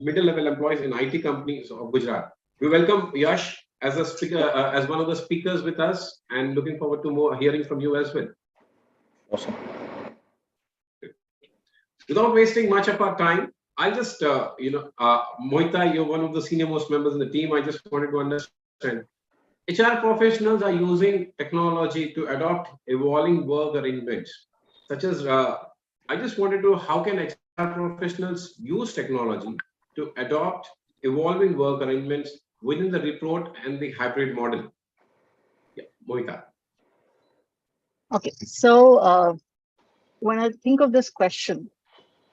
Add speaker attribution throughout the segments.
Speaker 1: middle-level employees in IT companies of Gujarat. We welcome Yash as a speaker, as one of the speakers with us, and looking forward to more hearing from you as well.
Speaker 2: Awesome.
Speaker 1: Without wasting much of our time, I'll just, Mohita, you're one of the senior most members in the team. I just wanted to understand. HR professionals are using technology to adopt evolving work arrangements, such as, I just wanted to, how can HR professionals use technology to adopt evolving work arrangements within the remote and the hybrid model? Yeah, Mohita.
Speaker 3: Okay, so when I think of this question,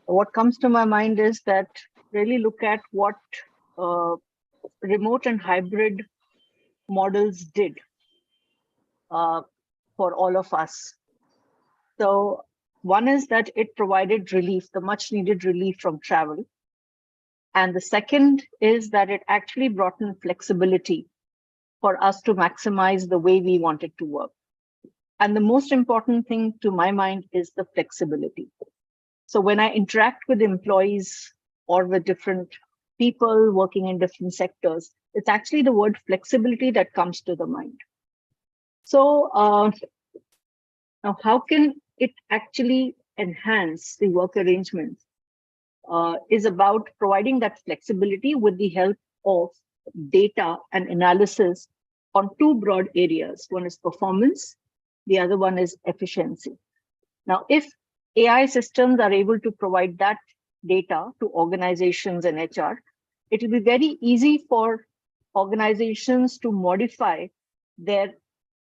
Speaker 3: what comes to my mind is that really look at what remote and hybrid models did for all of us. So one is that it provided relief, the much needed relief from travel. And the second is that it actually brought in flexibility for us to maximize the way we wanted to work. And the most important thing to my mind is the flexibility. So when I interact with employees or with different people working in different sectors, it's actually the word flexibility that comes to the mind. So now how can it actually enhance the work arrangements? Is about providing that flexibility with the help of data and analysis on two broad areas. One is performance, the other one is efficiency. Now, if AI systems are able to provide that data to organizations and HR, it will be very easy for organizations to modify their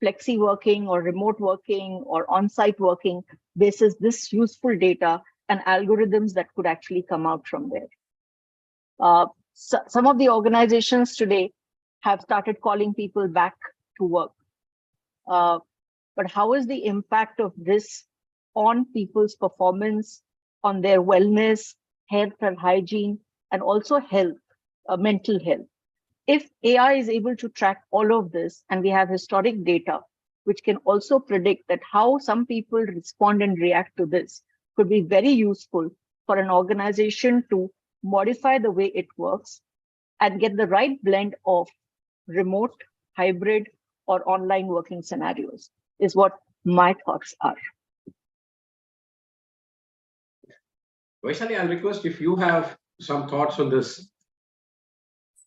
Speaker 3: flexi working or remote working or on-site working basis this useful data and algorithms that could actually come out from there. So some of the organizations today have started calling people back to work. But how is the impact of this on people's performance, on their wellness, health and hygiene, and also health, mental health? If AI is able to track all of this, and we have historic data, which can also predict that how some people respond and react to this, could be very useful for an organization to modify the way it works and get the right blend of remote, hybrid, or online working scenarios, is what my thoughts are.
Speaker 1: Vaishali, I'll request if you have some thoughts on this.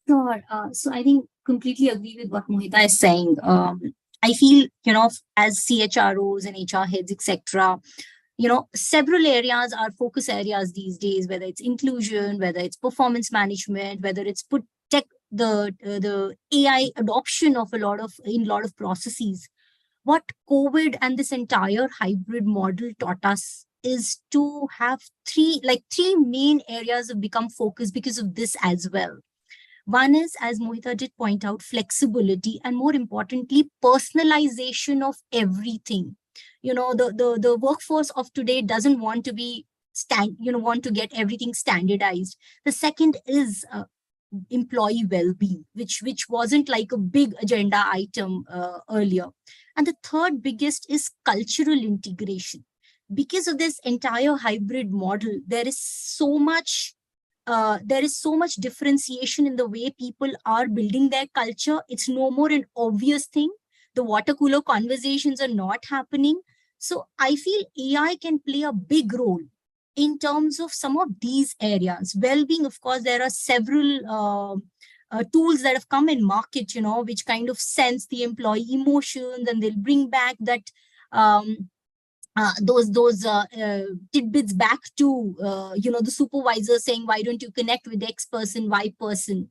Speaker 4: Sure. So I think completely agree with what Mohita is saying. I feel, as CHROs and HR heads, etc., several areas are focus areas these days, whether it's inclusion, whether it's performance management, whether it's the AI adoption of a lot of processes. What COVID and this entire hybrid model taught us is to have three main areas have become focus because of this as well. One is, as Mohita did point out, flexibility, and more importantly, personalization of everything. The workforce of today doesn't want to be want to get everything standardized. The second is employee well-being, which wasn't like a big agenda item earlier. And the third biggest is cultural integration. Because of this entire hybrid model, there is so much differentiation in the way people are building their culture. It's no more an obvious thing. The water cooler conversations are not happening. So I feel AI can play a big role in terms of some of these areas. Well-being, of course, there are several tools that have come in market, which kind of sense the employee emotions, and they'll bring back that those tidbits back to the supervisor saying, why don't you connect with X person, Y person?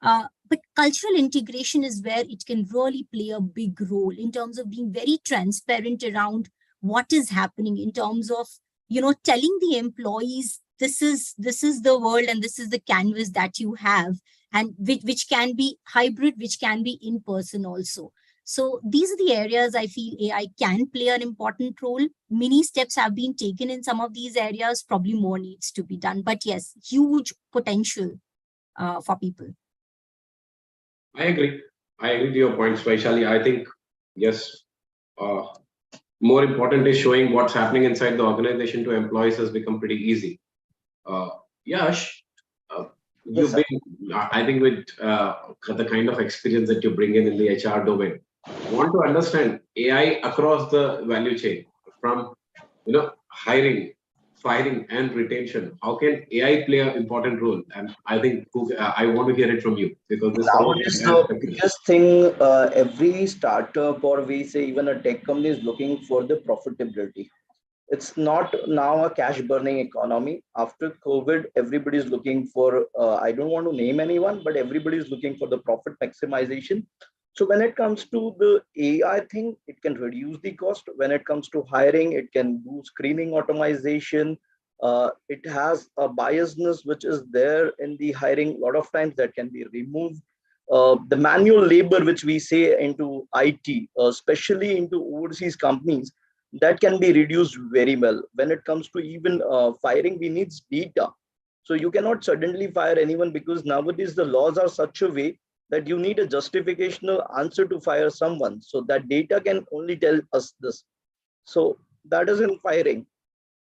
Speaker 4: But cultural integration is where it can really play a big role in terms of being very transparent around what is happening, in terms of telling the employees this is the world and this is the canvas that you have, and which can be hybrid, which can be in person also. So these are the areas I feel AI can play an important role. Many steps have been taken in some of these areas. Probably more needs to be done. But yes, huge potential for people.
Speaker 1: I agree to your points, Vaishali. I think, yes, more important is showing what's happening inside the organization to employees has become pretty easy. Yash, You've
Speaker 2: Yes, sir.
Speaker 1: been, I think, with the kind of experience that you bring in the HR domain. Want to understand AI across the value chain from hiring, firing, and retention. How can AI play an important role? And I think I want to hear it from you because this falls
Speaker 2: Nowadays,
Speaker 1: in
Speaker 2: the
Speaker 1: aspect.
Speaker 2: biggest thing, every startup or we say even a tech company is looking for the profitability. It's not now a cash burning economy. After COVID, everybody is looking for, I don't want to name anyone, but everybody is looking for the profit maximization. So when it comes to the AI thing, it can reduce the cost. When it comes to hiring, it can do screening automation. It has a biasness which is there in the hiring. A lot of times that can be removed. The manual labor which we say into IT, especially into overseas companies, that can be reduced very well. When it comes to even firing, we need data. So you cannot suddenly fire anyone because nowadays the laws are such a way that you need a justificational answer to fire someone. So that data can only tell us this. So that is in firing.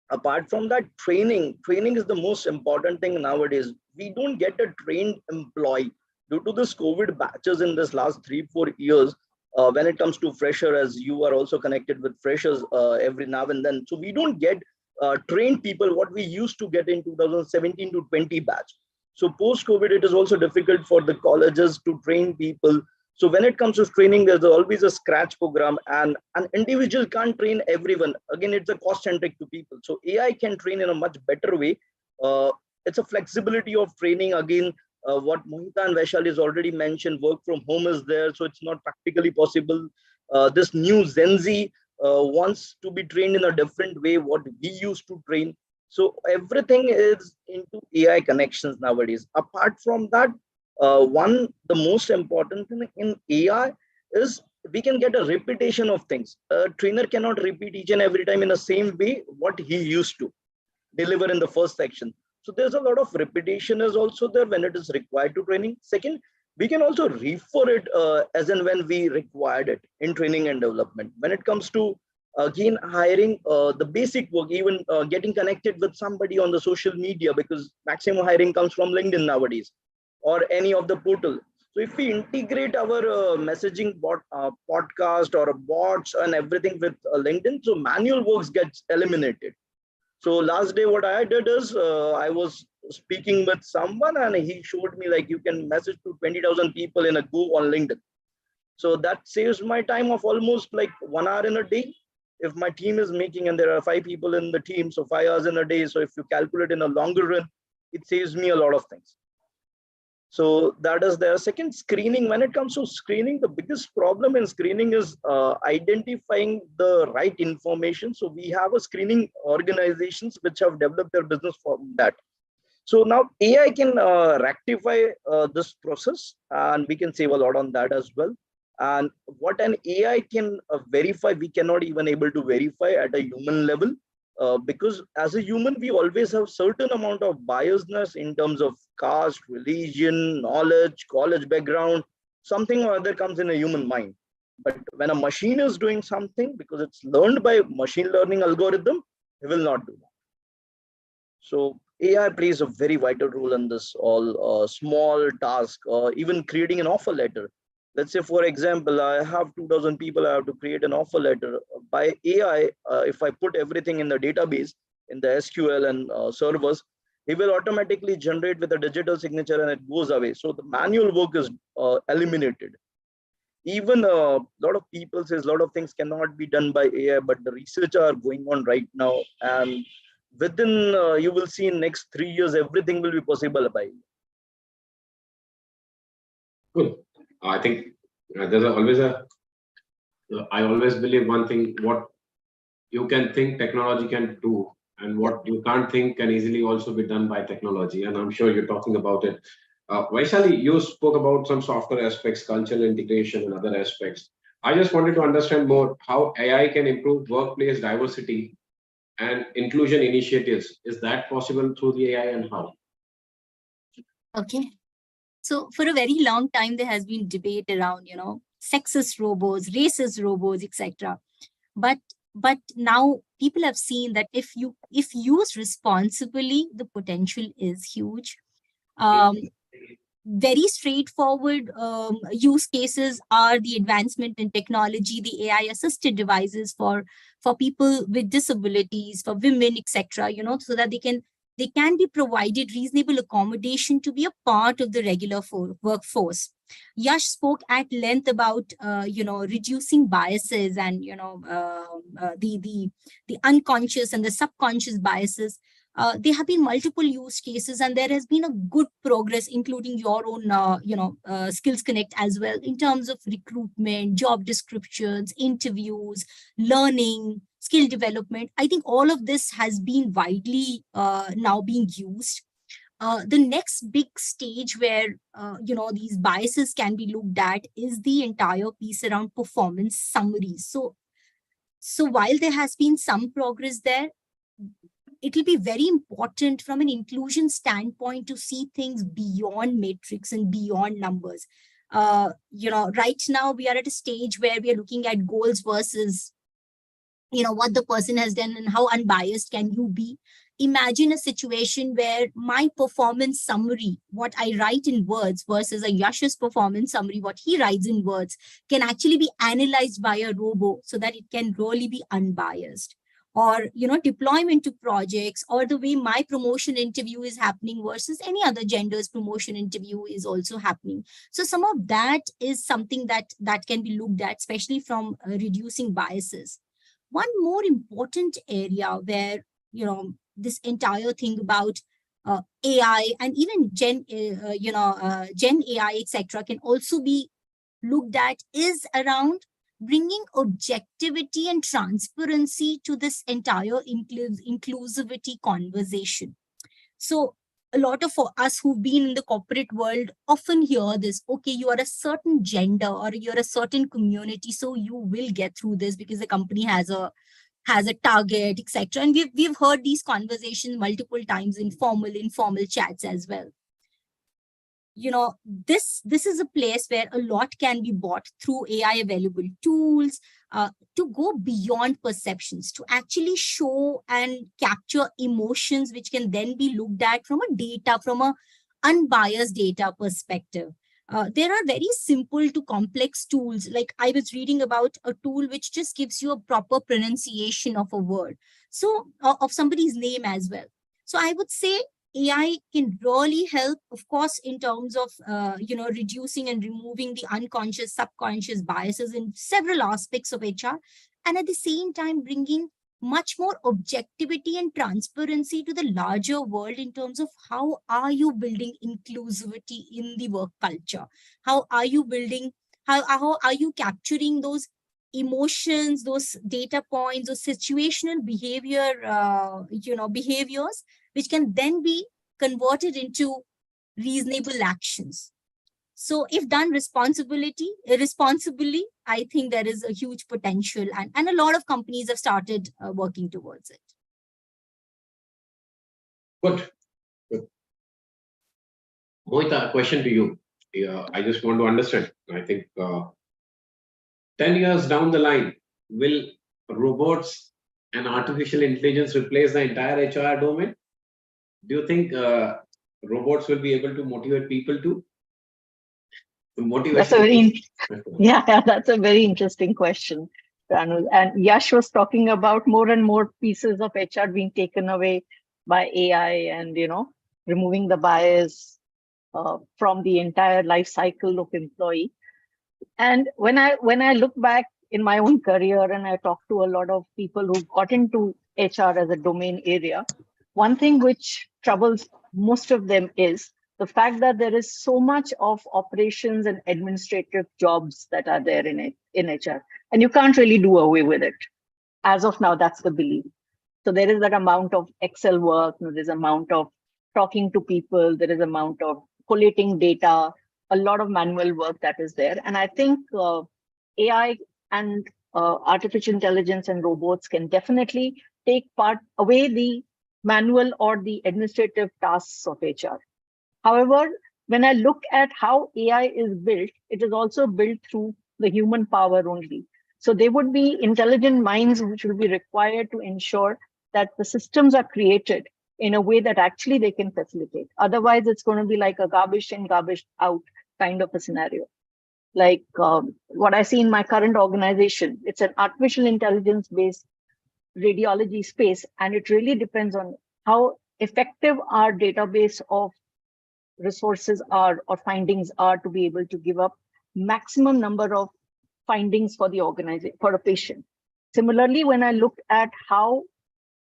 Speaker 2: Apart from that, training is the most important thing nowadays. We don't get a trained employee due to this COVID batches in this last 3 4 years. When it comes to fresher, as you are also connected with freshers every now and then, so we don't get trained people what we used to get in 2017 to 20 batch. So post COVID, it is also difficult for the colleges to train people. So when it comes to training, there's always a scratch program, and an individual can't train everyone. Again, it's a cost centric to people. So AI can train in a much better way. It's a flexibility of training. Again, what Mohita and Vaishali has already mentioned, work from home is there, so it's not practically possible. This new Gen Z wants to be trained in a different way what we used to train. So everything is into AI connections nowadays. Apart from that, the most important thing in AI is we can get a repetition of things. A trainer cannot repeat each and every time in the same way what he used to deliver in the first section. So there's a lot of repetition is also there when it is required to training. Second, we can also refer it as and when we required it in training and development. When it comes to again hiring, the basic work, even getting connected with somebody on the social media, because maximum hiring comes from LinkedIn nowadays or any of the portal. So if we integrate our messaging podcast or bots and everything with LinkedIn, so manual works gets eliminated. So last day, what I did is I was speaking with someone and he showed me like you can message to 20,000 people in a go on LinkedIn. So that saves my time of almost like 1 hour in a day. If my team is making, and there are 5 people in the team, so 5 hours in a day. So if you calculate in a longer run, it saves me a lot of things. So that is their second. Screening. When it comes to screening, the biggest problem in screening is identifying the right information. So we have a screening organizations which have developed their business for that. So now AI can rectify this process, and we can save a lot on that as well. And what an AI can verify, we cannot even able to verify at a human level, because as a human, we always have certain amount of biasness in terms of caste, religion, knowledge, college background, something or other comes in a human mind. But when a machine is doing something, because it's learned by machine learning algorithm, it will not do that. So AI plays a very vital role in this all small task, even creating an offer letter. Let's say, for example, I have 2,000 people, I have to create an offer letter. By AI, if I put everything in the database, in the SQL and servers, it will automatically generate with a digital signature and it goes away. So the manual work is eliminated. Even a lot of people says a lot of things cannot be done by AI, but the research are going on right now, and within you will see in next 3 years everything will be possible by AI.
Speaker 1: Good. I think always a. I always believe one thing: what you can think technology can do, and
Speaker 2: Yeah.
Speaker 1: what you can't think can easily also be done by technology. And I'm sure you're talking about it. Vaishali, you spoke about some software aspects, cultural integration, and other aspects. I just wanted to understand more how AI can improve workplace diversity and inclusion initiatives. Is that possible through the AI, and how?
Speaker 4: Okay. So for a very long time, there has been debate around, sexist robots, racist robots, etc. But now people have seen that if used responsibly, the potential is huge. Very straightforward use cases are the advancement in technology, the AI assisted devices for people with disabilities, for women, etc. So that they can be provided reasonable accommodation to be a part of the regular workforce. Yash spoke at length about reducing biases and the unconscious and the subconscious biases. There have been multiple use cases, and there has been a good progress, including your own, Skills Connect as well, in terms of recruitment, job descriptions, interviews, learning, skill development. I think all of this has been widely now being used. The next big stage where these biases can be looked at is the entire piece around performance summaries. So while there has been some progress there, it will be very important from an inclusion standpoint to see things beyond metrics and beyond numbers. Right now we are at a stage where we are looking at goals versus what the person has done and how unbiased can you be. Imagine a situation where my performance summary, what I write in words, versus a Yash's performance summary, what he writes in words, can actually be analyzed by a robo so that it can really be unbiased. Or deployment to projects, or the way my promotion interview is happening versus any other gender's promotion interview is also happening. So some of that is something that can be looked at, especially from reducing biases. One more important area where this entire thing about AI and even Gen AI, etc., can also be looked at is around bringing objectivity and transparency to this entire inclusivity conversation. So a lot of us who've been in the corporate world often hear this, okay, you are a certain gender or you're a certain community, so you will get through this because the company has a target, etc. And we've heard these conversations multiple times in informal chats as well. This is a place where a lot can be bought through AI available tools to go beyond perceptions, to actually show and capture emotions, which can then be looked at from a unbiased data perspective. There are very simple to complex tools. Like I was reading about a tool which just gives you a proper pronunciation of a word, so of somebody's name as well. So I would say AI can really help, of course, in terms of reducing and removing the unconscious, subconscious biases in several aspects of HR, and at the same time bringing much more objectivity and transparency to the larger world in terms of how are you building inclusivity in the work culture? How are you building? How are you capturing those emotions, those data points, those situational behaviors, which can then be converted into reasonable actions. So if done responsibly, I think there is a huge potential, and a lot of companies have started working towards it.
Speaker 1: Good. Mohita, a question to you. I just want to understand. I think 10 years down the line, will robots and artificial intelligence replace the entire HR domain? Do you think robots will be able to motivate people to?
Speaker 3: That's a that's a very interesting question, Ranu. And Yash was talking about more and more pieces of HR being taken away by AI, and removing the bias from the entire life cycle of employee. And when I look back in my own career, and I talk to a lot of people who got into HR as a domain area, one thing which troubles most of them is the fact that there is so much of operations and administrative jobs that are there in HR, and you can't really do away with it. As of now, that's the belief. So there is that amount of Excel work, there's amount of talking to people, there is amount of collating data, a lot of manual work that is there. And I think AI and artificial intelligence and robots can definitely take part away the manual or the administrative tasks of HR. However, when I look at how AI is built, it is also built through the human power only. So there would be intelligent minds which will be required to ensure that the systems are created in a way that actually they can facilitate. Otherwise, it's going to be like a garbage in, garbage out kind of a scenario. Like what I see in my current organization, it's an artificial intelligence based radiology space, and it really depends on how effective our database of resources are or findings are to be able to give up maximum number of findings for the organization, for a patient. Similarly, when I looked at how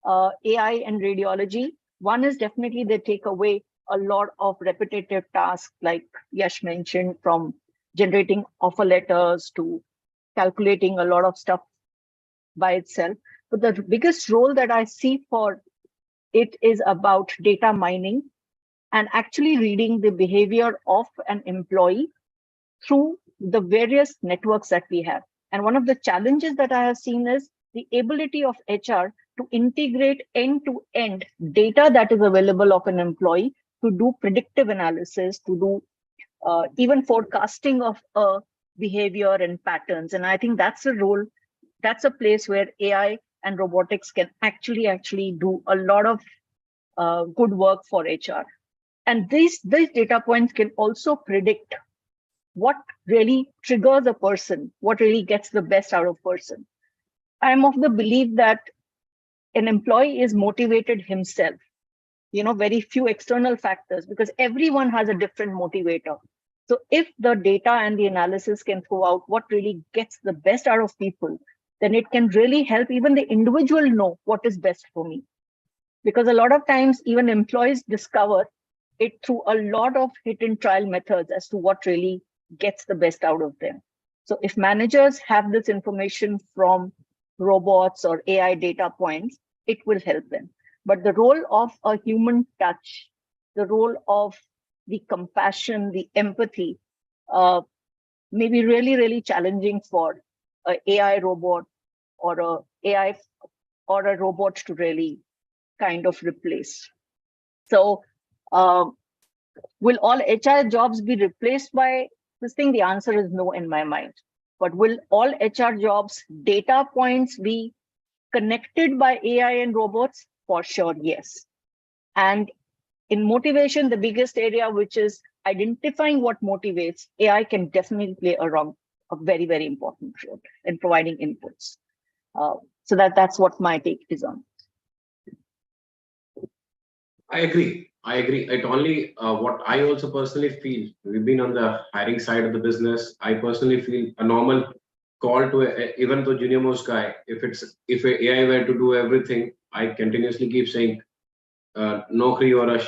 Speaker 3: AI and radiology, one is definitely they take away a lot of repetitive tasks, like Yash mentioned, from generating offer letters to calculating a lot of stuff by itself. But the biggest role that I see for it is about data mining and actually reading the behavior of an employee through the various networks that we have. And one of the challenges that I have seen is the ability of HR to integrate end-to-end data that is available of an employee to do predictive analysis, to do even forecasting of behavior and patterns. And I think that's a role, that's a place where AI and robotics can actually do a lot of good work for HR. And these data points can also predict what really triggers a person, what really gets the best out of a person. I'm of the belief that an employee is motivated himself, very few external factors, because everyone has a different motivator. So if the data and the analysis can throw out what really gets the best out of people, then it can really help even the individual know what is best for me. Because a lot of times even employees discover it through a lot of hit and trial methods as to what really gets the best out of them. So if managers have this information from robots or AI data points, it will help them. But the role of a human touch, the role of the compassion, the empathy, may be really, really challenging for an AI robot or a AI or a robot to really kind of replace. So will all HR jobs be replaced by this thing? The answer is no in my mind. But will all HR jobs, data points be connected by AI and robots? For sure, yes. And in motivation, the biggest area, which is identifying what motivates, AI can definitely play a very, very important role in providing inputs. So that's what my take is on.
Speaker 1: I agree. It only what I also personally feel. We've been on the hiring side of the business. I personally feel a normal call to even the junior most guy. If AI were to do everything, I continuously keep saying, Naukri or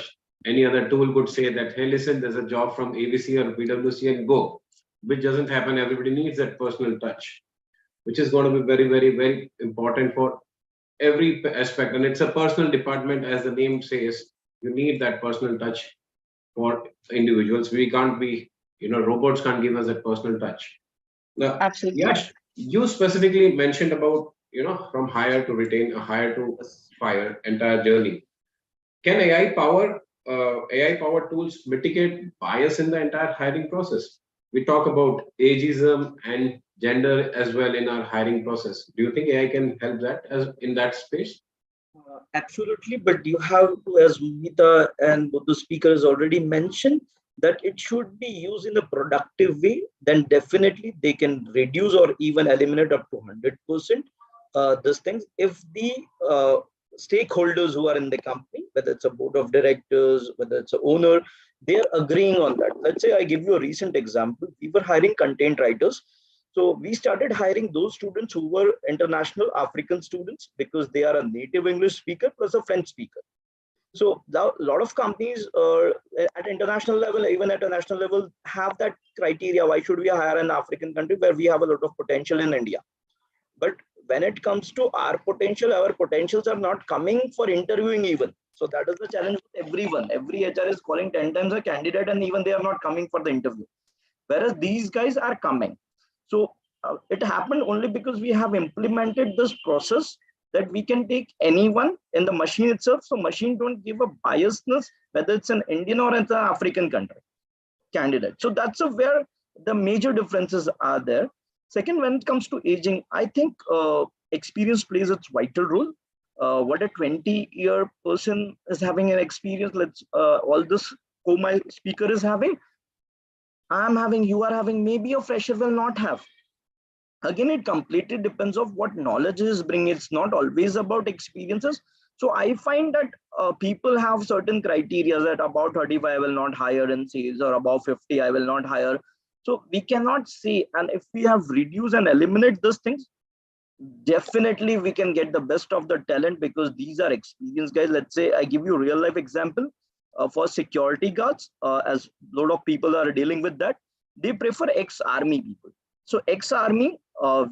Speaker 1: any other tool could say that, hey, listen, there's a job from ABC or PwC and go, which doesn't happen. Everybody needs that personal touch, which is going to be very, very, very important for every aspect. And it's a personal department, as the name says. You need that personal touch for individuals. We can't be, robots can't give us that personal touch. Now,
Speaker 3: Absolutely.
Speaker 1: Yash, you specifically mentioned about, from hire to retain, a hire to fire entire journey. Can AI powered tools mitigate bias in the entire hiring process? We talk about ageism and gender as well in our hiring process. Do you think AI can help that as in that space?
Speaker 2: Absolutely, but you have to, as Mohita and both the speakers already mentioned, that it should be used in a productive way. Then definitely they can reduce or even eliminate up to 100% these things. If the stakeholders who are in the company, whether it's a board of directors, whether it's an owner, they are agreeing on that. Let's say I give you a recent example. We were hiring content writers. So we started hiring those students who were international African students because they are a native English speaker plus a French speaker. So a lot of companies at international level, even at a national level, have that criteria. Why should we hire an African country where we have a lot of potential in India? But when it comes to our potentials are not coming for interviewing even. So that is the challenge with everyone. Every HR is calling 10 times a candidate and even they are not coming for the interview. Whereas these guys are coming. So it happened only because we have implemented this process that we can take anyone in the machine itself. So machine don't give a biasness, whether it's an Indian or it's an African country candidate. So that's where the major differences are there. Second, when it comes to aging, I think experience plays its vital role. what a 20-year person is having an experience. Let's all this my speaker is having, I'm having, you are having, maybe a fresher will not have. Again, it completely depends of what knowledge is bringing. It's not always about experiences. So I find that people have certain criteria that about 35 I will not hire in sales, or above 50 I will not hire. So we cannot say, and if we have reduced and eliminate these things, definitely we can get the best of the talent, because these are experienced guys. Let's say I give you a real life example for security guards, as a lot of people are dealing with that, they prefer ex-army people. So ex-army,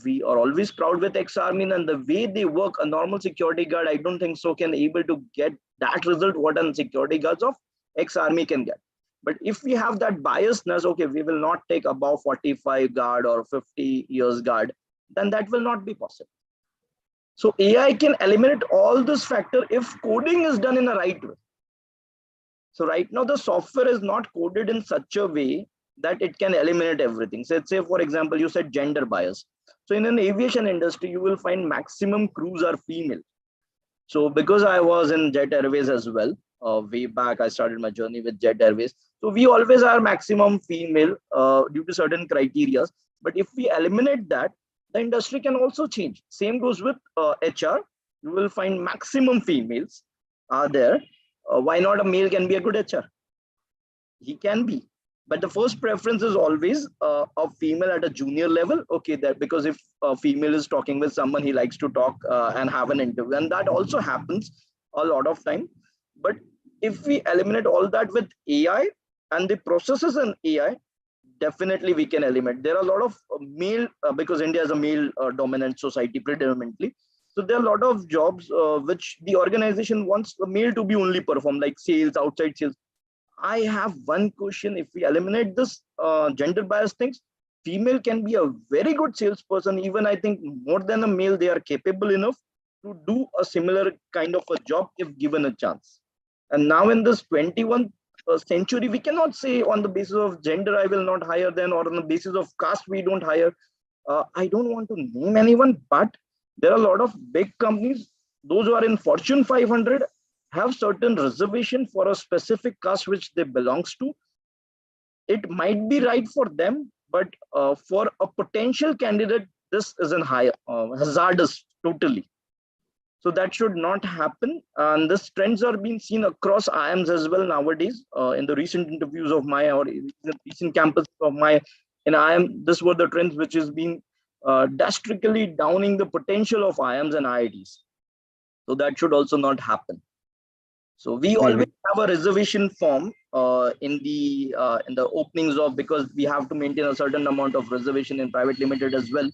Speaker 2: we are always proud with ex-army, and the way they work, a normal security guard, I don't think so can able to get that result what a security guards of ex-army can get. But if we have that biasness, okay, we will not take above 45 guard or 50 years guard, then that will not be possible. So AI can eliminate all this factor if coding is done in the right way. So right now the software is not coded in such a way that it can eliminate everything. So let's say, for example, you said gender bias. So in an aviation industry, you will find maximum crews are female. So because I was in Jet Airways as well, way back, I started my journey with Jet Airways. So we always are maximum female due to certain criteria. But if we eliminate that, the industry can also change. Same goes with HR. You will find maximum females are there. Why not a male can be a good HR? He can be. But the first preference is always a female at a junior level. Okay, that because if a female is talking with someone, he likes to talk and have an interview, and that also happens a lot of time. But if we eliminate all that with AI and the processes in AI, definitely we can eliminate. There are a lot of male, because India is a male dominant society predominantly. So there are a lot of jobs which the organization wants the male to be only perform, like sales, outside sales. I have one question. If we eliminate this gender bias things, female can be a very good salesperson. Even I think more than a male, they are capable enough to do a similar kind of a job if given a chance. And now in this 21st century, we cannot say on the basis of gender, I will not hire them, or on the basis of caste, we don't hire. I don't want to name anyone, but there are a lot of big companies, those who are in Fortune 500, have certain reservation for a specific caste which they belongs to. It might be right for them, but for a potential candidate, this is an high hazardous totally. So that should not happen. And this trends are being seen across IIMs as well nowadays. In the recent interviews of my, or recent campus of my in IIM, this were the trends which is being drastically downing the potential of IIMs and IITs. So that should also not happen. So we always have a reservation form in the openings of, because we have to maintain a certain amount of reservation in private limited as well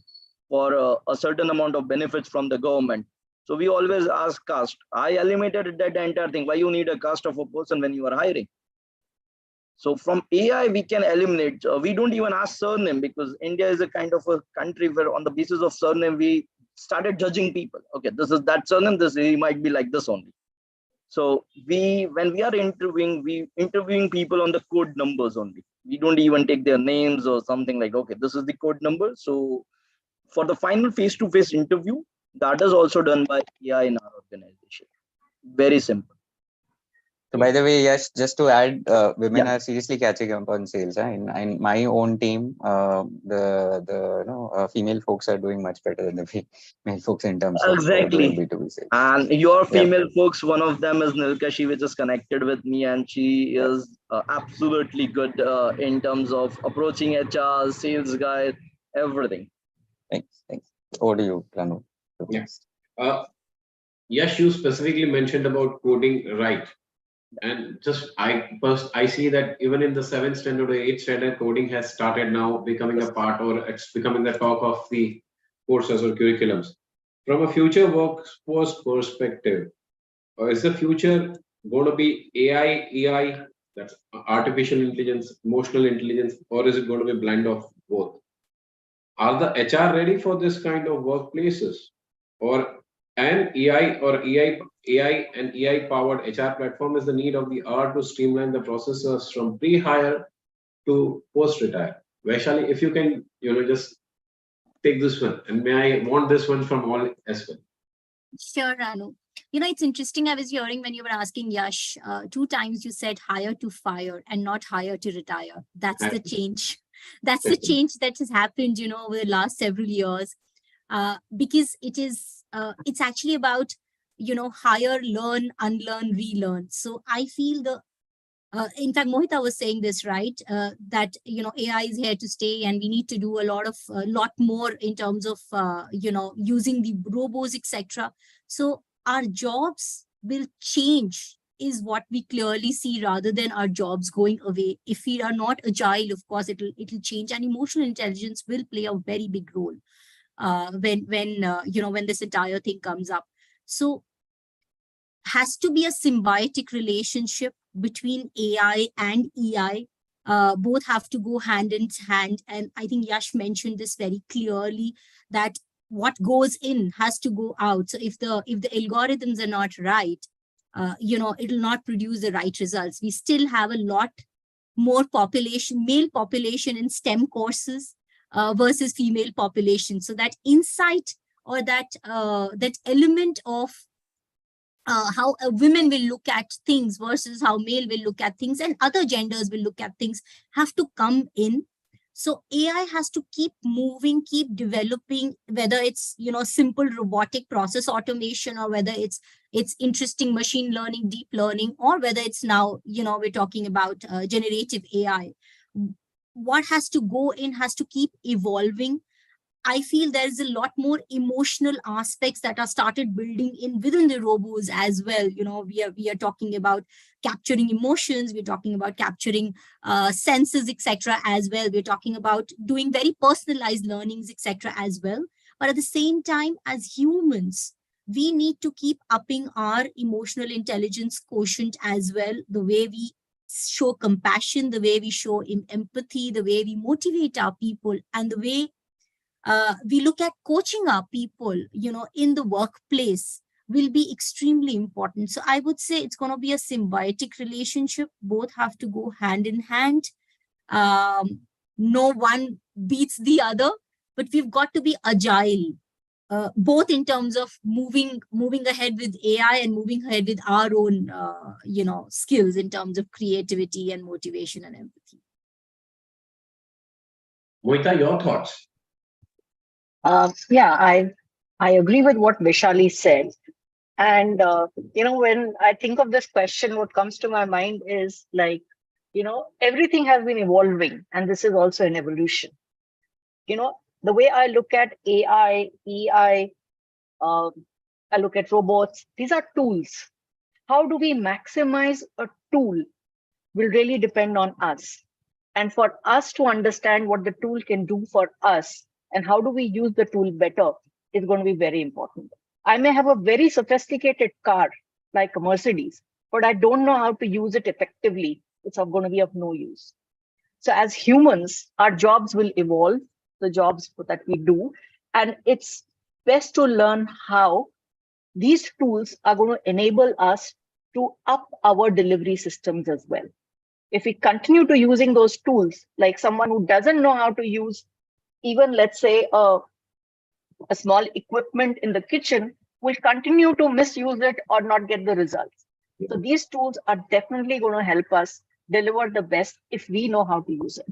Speaker 2: for a certain amount of benefits from the government. So we always ask caste. I eliminated that entire thing. Why you need a caste of a person when you are hiring? So from AI we can eliminate. We don't even ask surname, because India is a kind of a country where on the basis of surname we started judging people. Okay, this is that surname. This he might be like this only. So when we are interviewing people on the code numbers only. We don't even take their names or something like, okay, this is the code number. So for the final face-to-face interview, that is also done by AI in our organization. Very simple.
Speaker 5: So by the way, yes, just to add, women are seriously catching up on sales. In my own team, the female folks are doing much better than the male folks in terms of doing B2B sales.
Speaker 2: And your female folks, one of them is Nilka, she which is connected with me, and she is absolutely good in terms of approaching HR, sales guy, everything.
Speaker 5: Thanks. Over to you, Planu.
Speaker 1: Yes. Yes, you specifically mentioned about coding, right? And just I see that even in the 7th standard or 8th standard, coding has started now becoming a part, or it's becoming the talk of the courses or curriculums. From a future workforce perspective, is the future going to be AI, that's artificial intelligence, emotional intelligence, or is it going to be a blend of both? Are the HR ready for this kind of workplaces, or an AI and AI powered HR platform is the need of the hour to streamline the processes from pre-hire to post-retire? Vaishali, if you can, just take this one, and may I want this one from all as well.
Speaker 4: Sure, Ranu. It's interesting. I was hearing when you were asking Yash, 2 times you said hire to fire and not hire to retire. That's the change. That's the change that has happened, over the last several years. Because it's actually about, hire, learn, unlearn, relearn. So I feel in fact, Mohita was saying this, right? That, AI is here to stay and we need to do a lot more in terms of, using the robos, etc. So our jobs will change is what we clearly see rather than our jobs going away. If we are not agile, of course, it'll change, and emotional intelligence will play a very big role when this entire thing comes up. So has to be a symbiotic relationship between AI and EI. Both have to go hand in hand. And I think Yash mentioned this very clearly, that what goes in has to go out. So if the algorithms are not right, it'll not produce the right results. We still have a lot more male population in STEM courses versus female population. So that insight, or that element of how women will look at things versus how male will look at things, and other genders will look at things, have to come in. So AI has to keep moving, keep developing, whether it's, simple robotic process automation, or whether it's interesting machine learning, deep learning, or whether it's now, we're talking about generative AI. What has to go in has to keep evolving. I feel there's a lot more emotional aspects that are started building in within the robos as well. We are talking about capturing emotions. We're talking about capturing senses, etc. as well. We're talking about doing very personalized learnings, etc. as well. But at the same time, as humans, we need to keep upping our emotional intelligence quotient as well. The way we show compassion, the way we show empathy, the way we motivate our people, and the way we look at coaching our people, in the workplace, will be extremely important. So I would say it's going to be a symbiotic relationship. Both have to go hand in hand. No one beats the other, but we've got to be agile, both in terms of moving ahead with AI and moving ahead with our own, skills in terms of creativity and motivation and empathy.
Speaker 1: Mohita, your thoughts?
Speaker 3: Yeah, I agree with what Vishali said. And, when I think of this question, what comes to my mind is like, everything has been evolving, and this is also an evolution. The way I look at AI, EI, I look at robots, these are tools. How do we maximize a tool will really depend on us. And for us to understand what the tool can do for us and how do we use the tool better is going to be very important. I may have a very sophisticated car like a Mercedes, but I don't know how to use it effectively. It's going to be of no use. So as humans, our jobs will evolve, the jobs that we do, and it's best to learn how these tools are going to enable us to up our delivery systems as well. If we continue to using those tools, like someone who doesn't know how to use even, let's say, a small equipment in the kitchen, will continue to misuse it or not get the results. So these tools are definitely going to help us deliver the best if we know how to use it.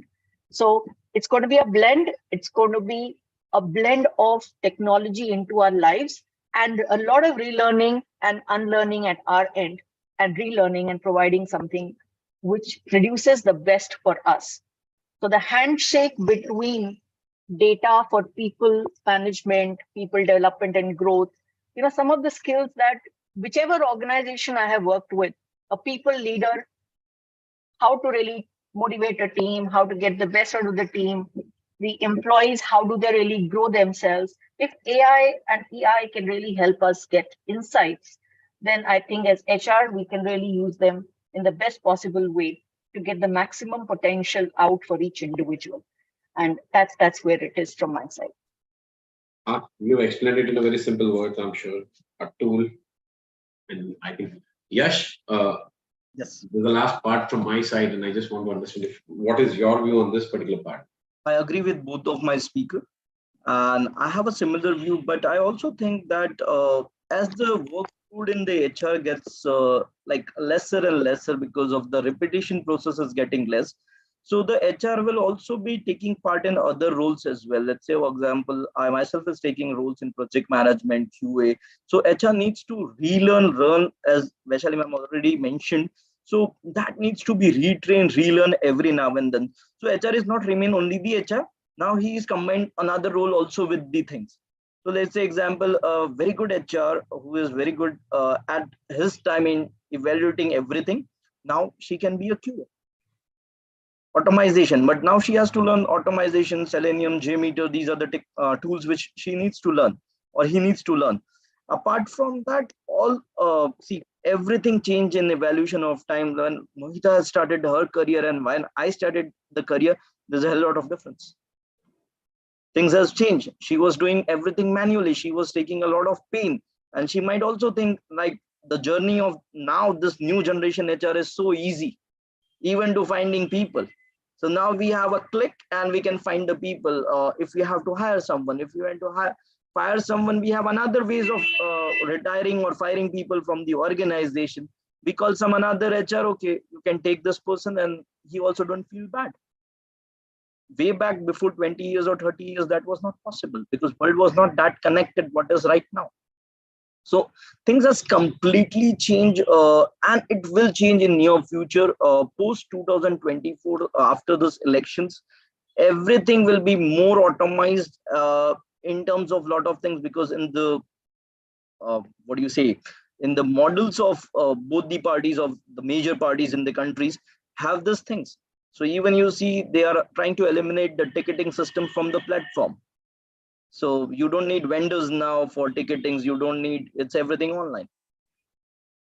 Speaker 3: So it's going to be a blend. It's going to be a blend of technology into our lives, and a lot of relearning and unlearning at our end, and relearning and providing something which produces the best for us. So the handshake between data for people management, people development and growth, some of the skills that whichever organization I have worked with, a people leader, how to really motivate a team, how to get the best out of the team, the employees, how do they really grow themselves. If AI and EI can really help us get insights, then I think as HR, we can really use them in the best possible way to get the maximum potential out for each individual. And that's where it is from my side.
Speaker 1: You explained it in a very simple words, I'm sure. A tool. And I think, Yash,
Speaker 2: Yes,
Speaker 1: the last part from my side, and I just want to understand what is your view on this particular part?
Speaker 2: I agree with both of my speakers, and I have a similar view, but I also think that as the workforce food in the HR gets like lesser and lesser because of the repetition process is getting less. So the HR will also be taking part in other roles as well. Let's say, for example, I myself is taking roles in project management, QA. So HR needs to relearn, learn, as Vaishali ma'am already mentioned. So that needs to be retrained, relearn every now and then. So HR is not remain only the HR. Now he is combined another role also with the things. So let's say example, a very good HR who is very good at his time in evaluating everything. Now she can be a QA automation, but now she has to learn automation, selenium, jmeter. These are the tools which she needs to learn or he needs to learn. Apart from that, all see, everything changed in evaluation of time. When Mohita has started her career and when I started the career, there's a hell lot of difference. Things has changed. She was doing everything manually, she was taking a lot of pain, and she might also think like the journey of now this new generation HR is so easy, even to finding people. So now we have a click and we can find the people. If we have to hire someone, if we want to fire someone, we have another ways of retiring or firing people from the organization. We call some another HR, okay, you can take this person, and he also don't feel bad. Way back before 20 years or 30 years, that was not possible because world was not that connected what is right now. So things has completely changed, and it will change in near future. Post 2024, after this elections, everything will be more automized in terms of lot of things, because in the what do you say, in the models of both the parties, of the major parties in the countries, have these things. So even you see they are trying to eliminate the ticketing system from the platform. So you don't need vendors now for ticketings. You don't need, it's everything online.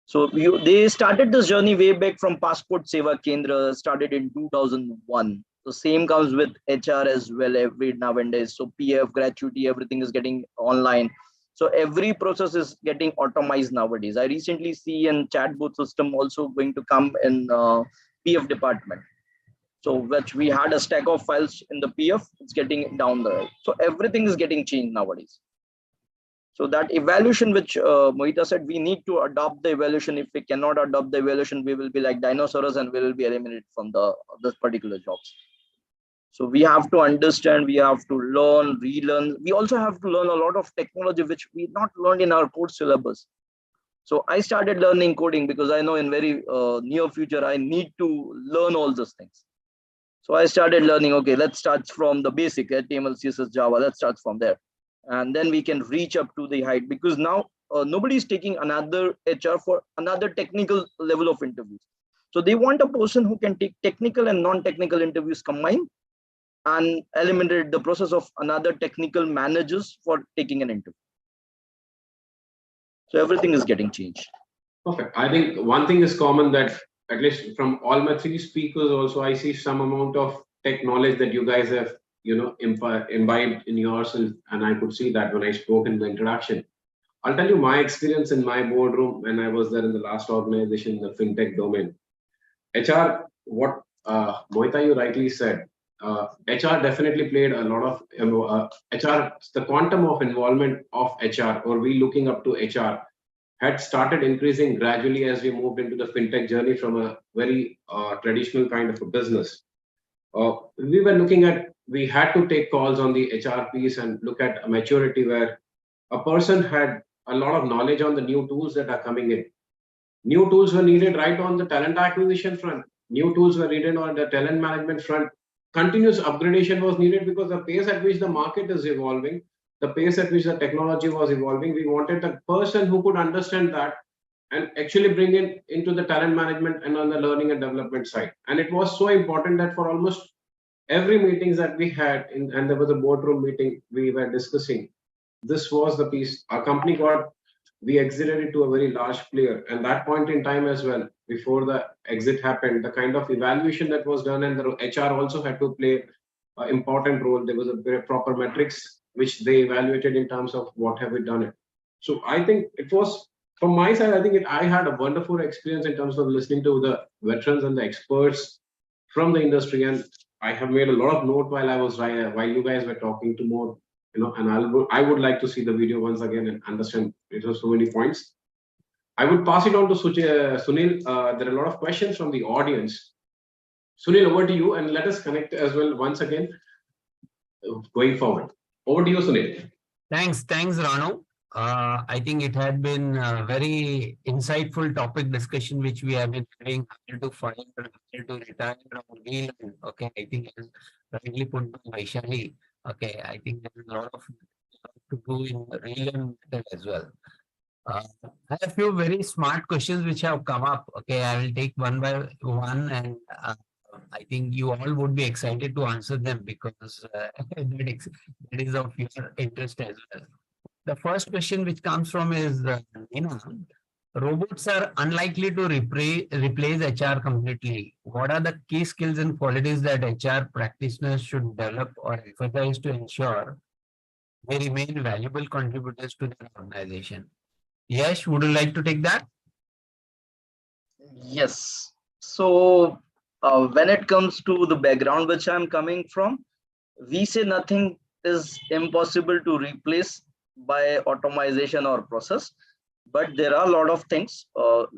Speaker 2: So they started this journey way back from Passport Seva Kendra, started in 2001. The same comes with HR as well every nowadays. So PF, gratuity, everything is getting online. So every process is getting automized nowadays. I recently see a chatbot system also going to come in PF department. So which we had a stack of files in the PF, it's getting down there. So everything is getting changed nowadays. So that evaluation which Mohita said, we need to adopt the evaluation. If we cannot adopt the evaluation, we will be like dinosaurs and we will be eliminated from this particular jobs. So we have to understand, we have to learn, relearn. We also have to learn a lot of technology which we not learned in our core syllabus. So I started learning coding because I know in very near future I need to learn all those things. So I started learning, okay, let's start from the basic HTML, CSS, Java, let's start from there. And then we can reach up to the height, because now nobody is taking another HR for another technical level of interviews. So they want a person who can take technical and non-technical interviews combined and eliminate the process of another technical managers for taking an interview. So everything is getting changed.
Speaker 1: Perfect. I think one thing is common, that at least from all my three speakers also, I see some amount of tech knowledge that you guys have, imbibed in yourself. And I could see that when I spoke in the introduction. I'll tell you my experience in my boardroom when I was there in the last organization, the fintech domain. HR, what Mohita, you rightly said, HR definitely played a lot of HR, the quantum of involvement of HR, or we looking up to HR, had started increasing gradually as we moved into the fintech journey from a very traditional kind of a business. We were looking at, we had to take calls on the HR piece and look at a maturity where a person had a lot of knowledge on the new tools that are coming in. New tools were needed right on the talent acquisition front. New tools were needed on the talent management front. Continuous upgradation was needed because the pace at which the market is evolving, the pace at which the technology was evolving, we wanted a person who could understand that and actually bring it into the talent management and on the learning and development side. And it was so important that for almost every meetings that we had, and there was a boardroom meeting, we were discussing, this was the piece. Our company we exited it to a very large player. And that point in time as well, before the exit happened, the kind of evaluation that was done, and the HR also had to play an important role. There was a very proper metrics which they evaluated in terms of what have we done it. So I think it was, from my side, I think I had a wonderful experience in terms of listening to the veterans and the experts from the industry. And I have made a lot of note while you guys were talking to more, and I would like to see the video once again and understand it was so many points. I would pass it on to Sunil. There are a lot of questions from the audience. Sunil, over to you, and let us connect as well once again going forward. Over to you, Sunil.
Speaker 6: Thanks, Rano. I think it had been a very insightful topic discussion which we have been having, how to fire, how to retire or relearn. Okay, I think it is rightly put by Vaishali. Okay, I think there is a lot of to do in relearn method as well. I have a few very smart questions which have come up. Okay, I will take one by one, and I think you all would be excited to answer them because that is of your interest as well. The first question which comes from is, robots are unlikely to replace HR completely. What are the key skills and qualities that HR practitioners should develop or emphasize to ensure they remain valuable contributors to their organization? Yash, would you like to take that?
Speaker 2: Yes. So when it comes to the background which I'm coming from, we say nothing is impossible to replace by automation or process, but there are a lot of things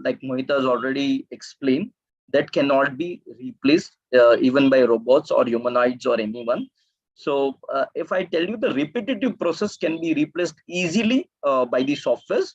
Speaker 2: like Mohita has already explained that cannot be replaced even by robots or humanoids or anyone. So if I tell you, the repetitive process can be replaced easily by the softwares.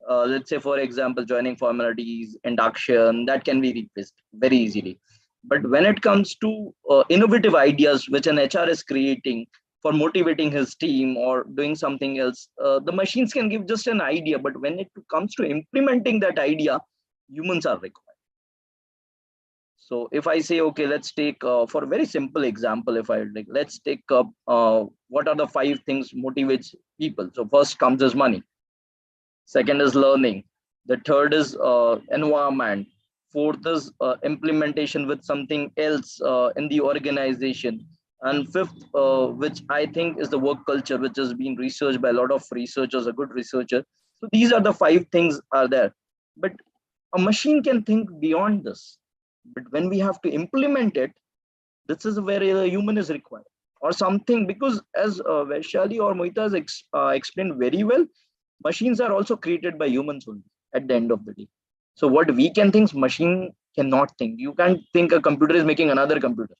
Speaker 2: Let's say, for example, joining formalities, induction, that can be replaced very easily. But when it comes to innovative ideas which an HR is creating for motivating his team or doing something else, the machines can give just an idea. But when it comes to implementing that idea, humans are required. So if I say, okay, let's take for a very simple example, if I like, let's take up what are the 5 things motivates people. So first comes is money. Second is learning. The third is environment. Fourth is implementation with something else in the organization. And fifth, which I think is the work culture, which has been researched by a lot of researchers, a good researcher. So these are the 5 things are there. But a machine can think beyond this. But when we have to implement it, this is where a human is required or something, because as Vaishali or Mohita has explained very well, machines are also created by humans only at the end of the day. So what we can think, machine cannot think. You can't think a computer is making another computer.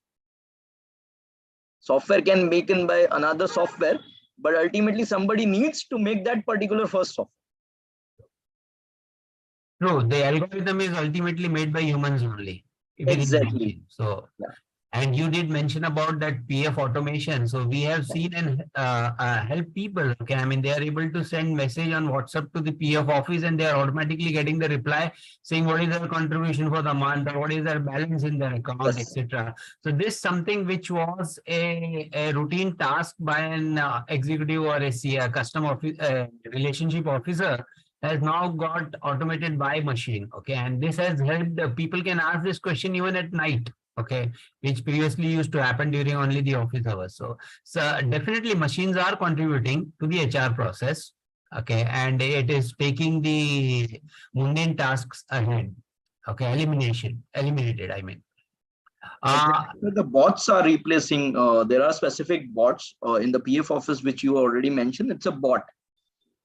Speaker 2: Software can make in by another software, but ultimately somebody needs to make that particular first software.
Speaker 6: True, the algorithm is ultimately made by humans only.
Speaker 2: Exactly.
Speaker 6: So,
Speaker 2: yeah.
Speaker 6: And you did mention about that PF automation. So we have seen and help people. Okay, I mean, they are able to send message on WhatsApp to the PF office, and they are automatically getting the reply saying what is their contribution for the month or what is their balance in their account,
Speaker 2: Yes.
Speaker 6: etc. So this something which was a routine task by an executive or a customer relationship officer has now got automated by machine. Okay, and this has helped people can ask this question even at night. Okay, which previously used to happen during only the office hours. So definitely machines are contributing to the HR process. Okay, and it is taking the mundane tasks ahead. Okay, eliminated, I mean.
Speaker 2: Exactly. The bots are replacing, there are specific bots in the PF office, which you already mentioned. It's a bot.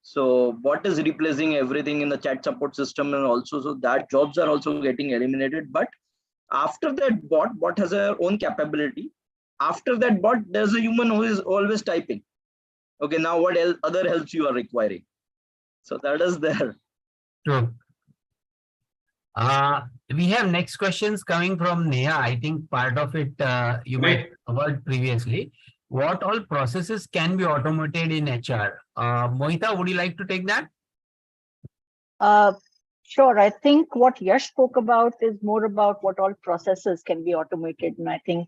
Speaker 2: So bot is replacing everything in the chat support system, and also so that jobs are also getting eliminated. But after that bot has their own capability. After that bot, there's a human who is always typing. Okay, now what else, other helps you are requiring? So that is there.
Speaker 6: True. We have next questions coming from Neha. I think part of it you might have covered previously. What all processes can be automated in HR? Mohita, would you like to take that?
Speaker 3: Sure. I think what Yash spoke about is more about what all processes can be automated. And I think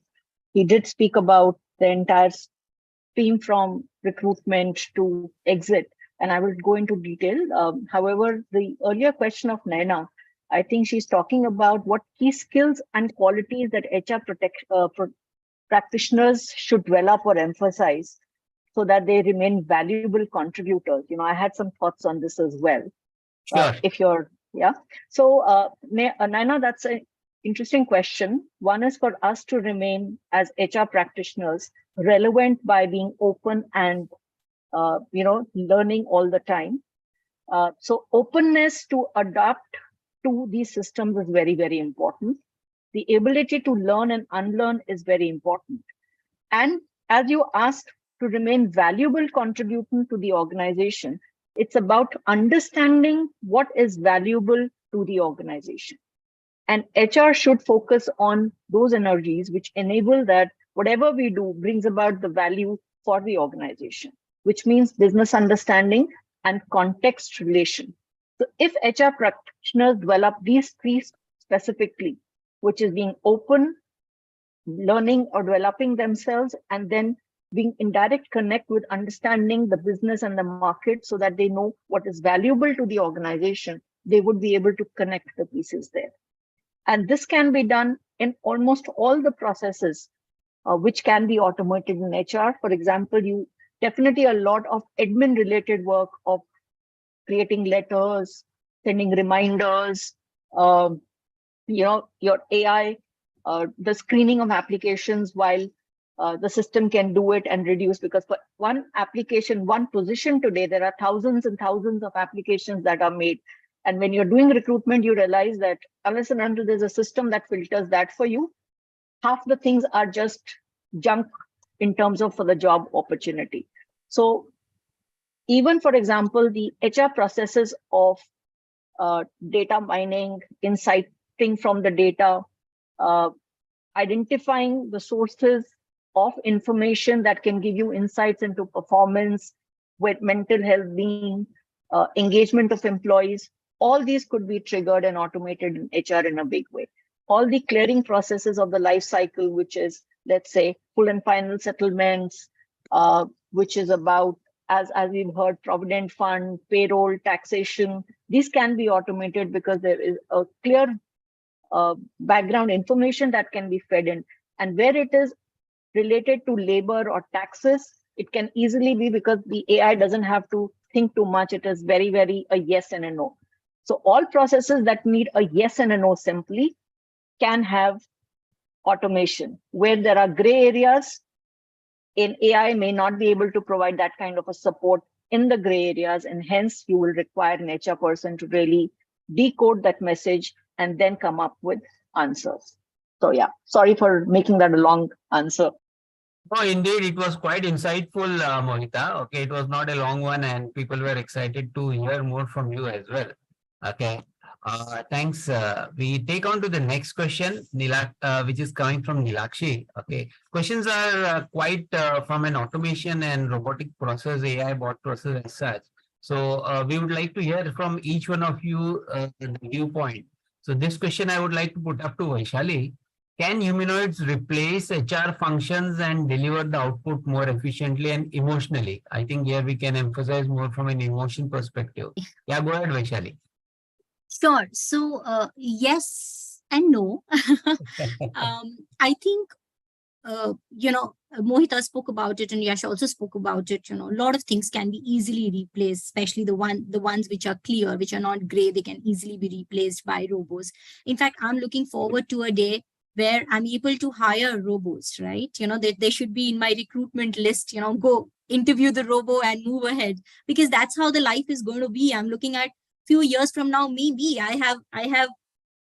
Speaker 3: he did speak about the entire stream from recruitment to exit. And I will go into detail. However, the earlier question of Naina, I think she's talking about what key skills and qualities that HR practitioners should develop or emphasize so that they remain valuable contributors. I had some thoughts on this as well.
Speaker 6: Sure.
Speaker 3: If you're, yeah. So, Naina, that's an interesting question. One is for us to remain as HR practitioners relevant by being open and, learning all the time. So openness to adapt to these systems is very, very important. The ability to learn and unlearn is very important. And as you asked, to remain valuable contributing to the organization, it's about understanding what is valuable to the organization. And HR should focus on those energies which enable that whatever we do brings about the value for the organization, which means business understanding and context relation. So if HR practitioners develop these three specifically, which is being open, learning or developing themselves, and then being in direct connect with understanding the business and the market so that they know what is valuable to the organization, they would be able to connect the pieces there. And this can be done in almost all the processes, which can be automated in HR. For example, you definitely a lot of admin related work of creating letters, sending reminders, your AI, the screening of applications while the system can do it and reduce, because for one application, one position today, there are thousands and thousands of applications that are made. And when you're doing recruitment, you realize that unless and until there's a system that filters that for you, half the things are just junk in terms of for the job opportunity. So even, for example, the HR processes of data mining, insighting from the data, identifying the sources of information that can give you insights into performance, with mental health being, engagement of employees, all these could be triggered and automated in HR in a big way. All the clearing processes of the life cycle, which is, let's say, full and final settlements, which is about, as we've heard, provident fund, payroll, taxation, these can be automated because there is a clear background information that can be fed in. And where it is related to labor or taxes, it can easily be, because the AI doesn't have to think too much. It is very, very a yes and a no. So all processes that need a yes and a no simply can have automation. Where there are gray areas, in AI may not be able to provide that kind of a support in the gray areas, and hence you will require an HR person to really decode that message and then come up with answers. So yeah, sorry for making that a long answer.
Speaker 6: No, indeed, it was quite insightful, Mohita. Okay, it was not a long one, and people were excited to hear more from you as well. Okay, thanks. We take on to the next question, which is coming from Nilakshi. Okay, questions are quite from an automation and robotic process, AI bot process as such. So we would like to hear from each one of you the viewpoint. So this question I would like to put up to Vaishali. Can humanoids replace HR functions and deliver the output more efficiently and emotionally? I think here we can emphasize more from an emotion perspective. Yeah, go ahead, Vaishali.
Speaker 4: Sure. So yes and no. I think Mohita spoke about it and Yash also spoke about it. A lot of things can be easily replaced, especially the ones which are clear, which are not gray. They can easily be replaced by robots. In fact, I'm looking forward to a day where I'm able to hire robots, right? They should be in my recruitment list, go interview the robo and move ahead, because that's how the life is going to be. I'm looking at few years from now, maybe I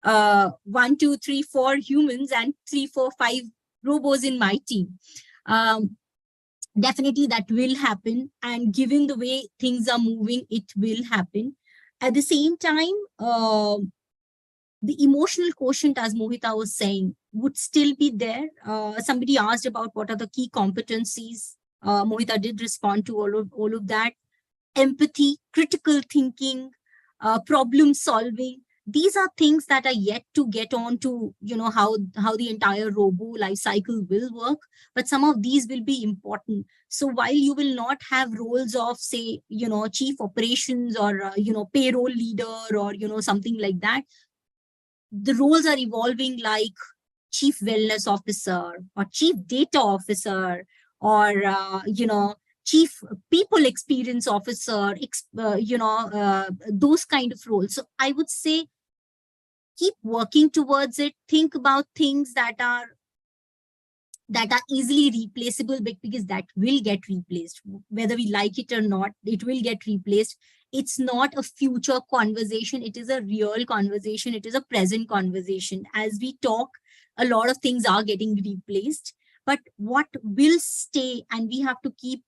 Speaker 4: have 1, 2, 3, 4 humans and 3, 4, 5 robots in my team. Definitely that will happen. And given the way things are moving, it will happen. At the same time, the emotional quotient, as Mohita was saying, would still be there. Somebody asked about what are the key competencies. Mohita did respond to all of that. Empathy, critical thinking, problem solving. These are things that are yet to get on to, how the entire robo life cycle will work. But some of these will be important. So while you will not have roles of, say, chief operations or, payroll leader or, something like that, the roles are evolving, like chief wellness officer or chief data officer or, chief people experience officer, those kind of roles. So I would say keep working towards it. Think about things that are easily replaceable, because that will get replaced. Whether we like it or not, it will get replaced. it's not a future conversation. It is a real conversation. It is a present conversation. As we talk, a lot of things are getting replaced, but what will stay, and we have to keep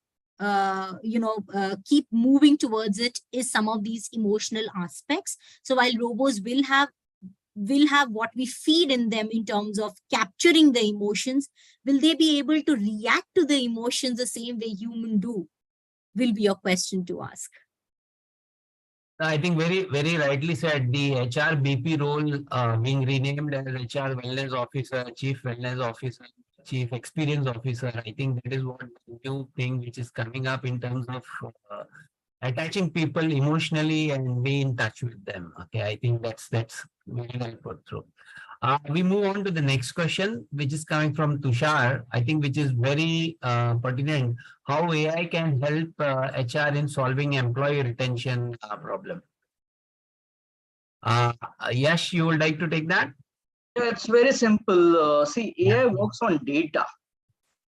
Speaker 4: keep moving towards it, is some of these emotional aspects. So while robots will have what we feed in them in terms of capturing the emotions, will they be able to react to the emotions the same way humans do, will be a question to ask.
Speaker 6: I think very, very rightly said. The HR BP role being renamed as HR Wellness Officer, Chief Wellness Officer, Chief Experience Officer. I think that is what the new thing which is coming up in terms of attaching people emotionally and be in touch with them. Okay, I think that's very well put through. We move on to the next question, which is coming from Tushar. I think which is very pertinent. How AI can help HR in solving employee retention problem. Yash, you would like to take that?
Speaker 2: Yeah, it's very simple. See, AI works on data.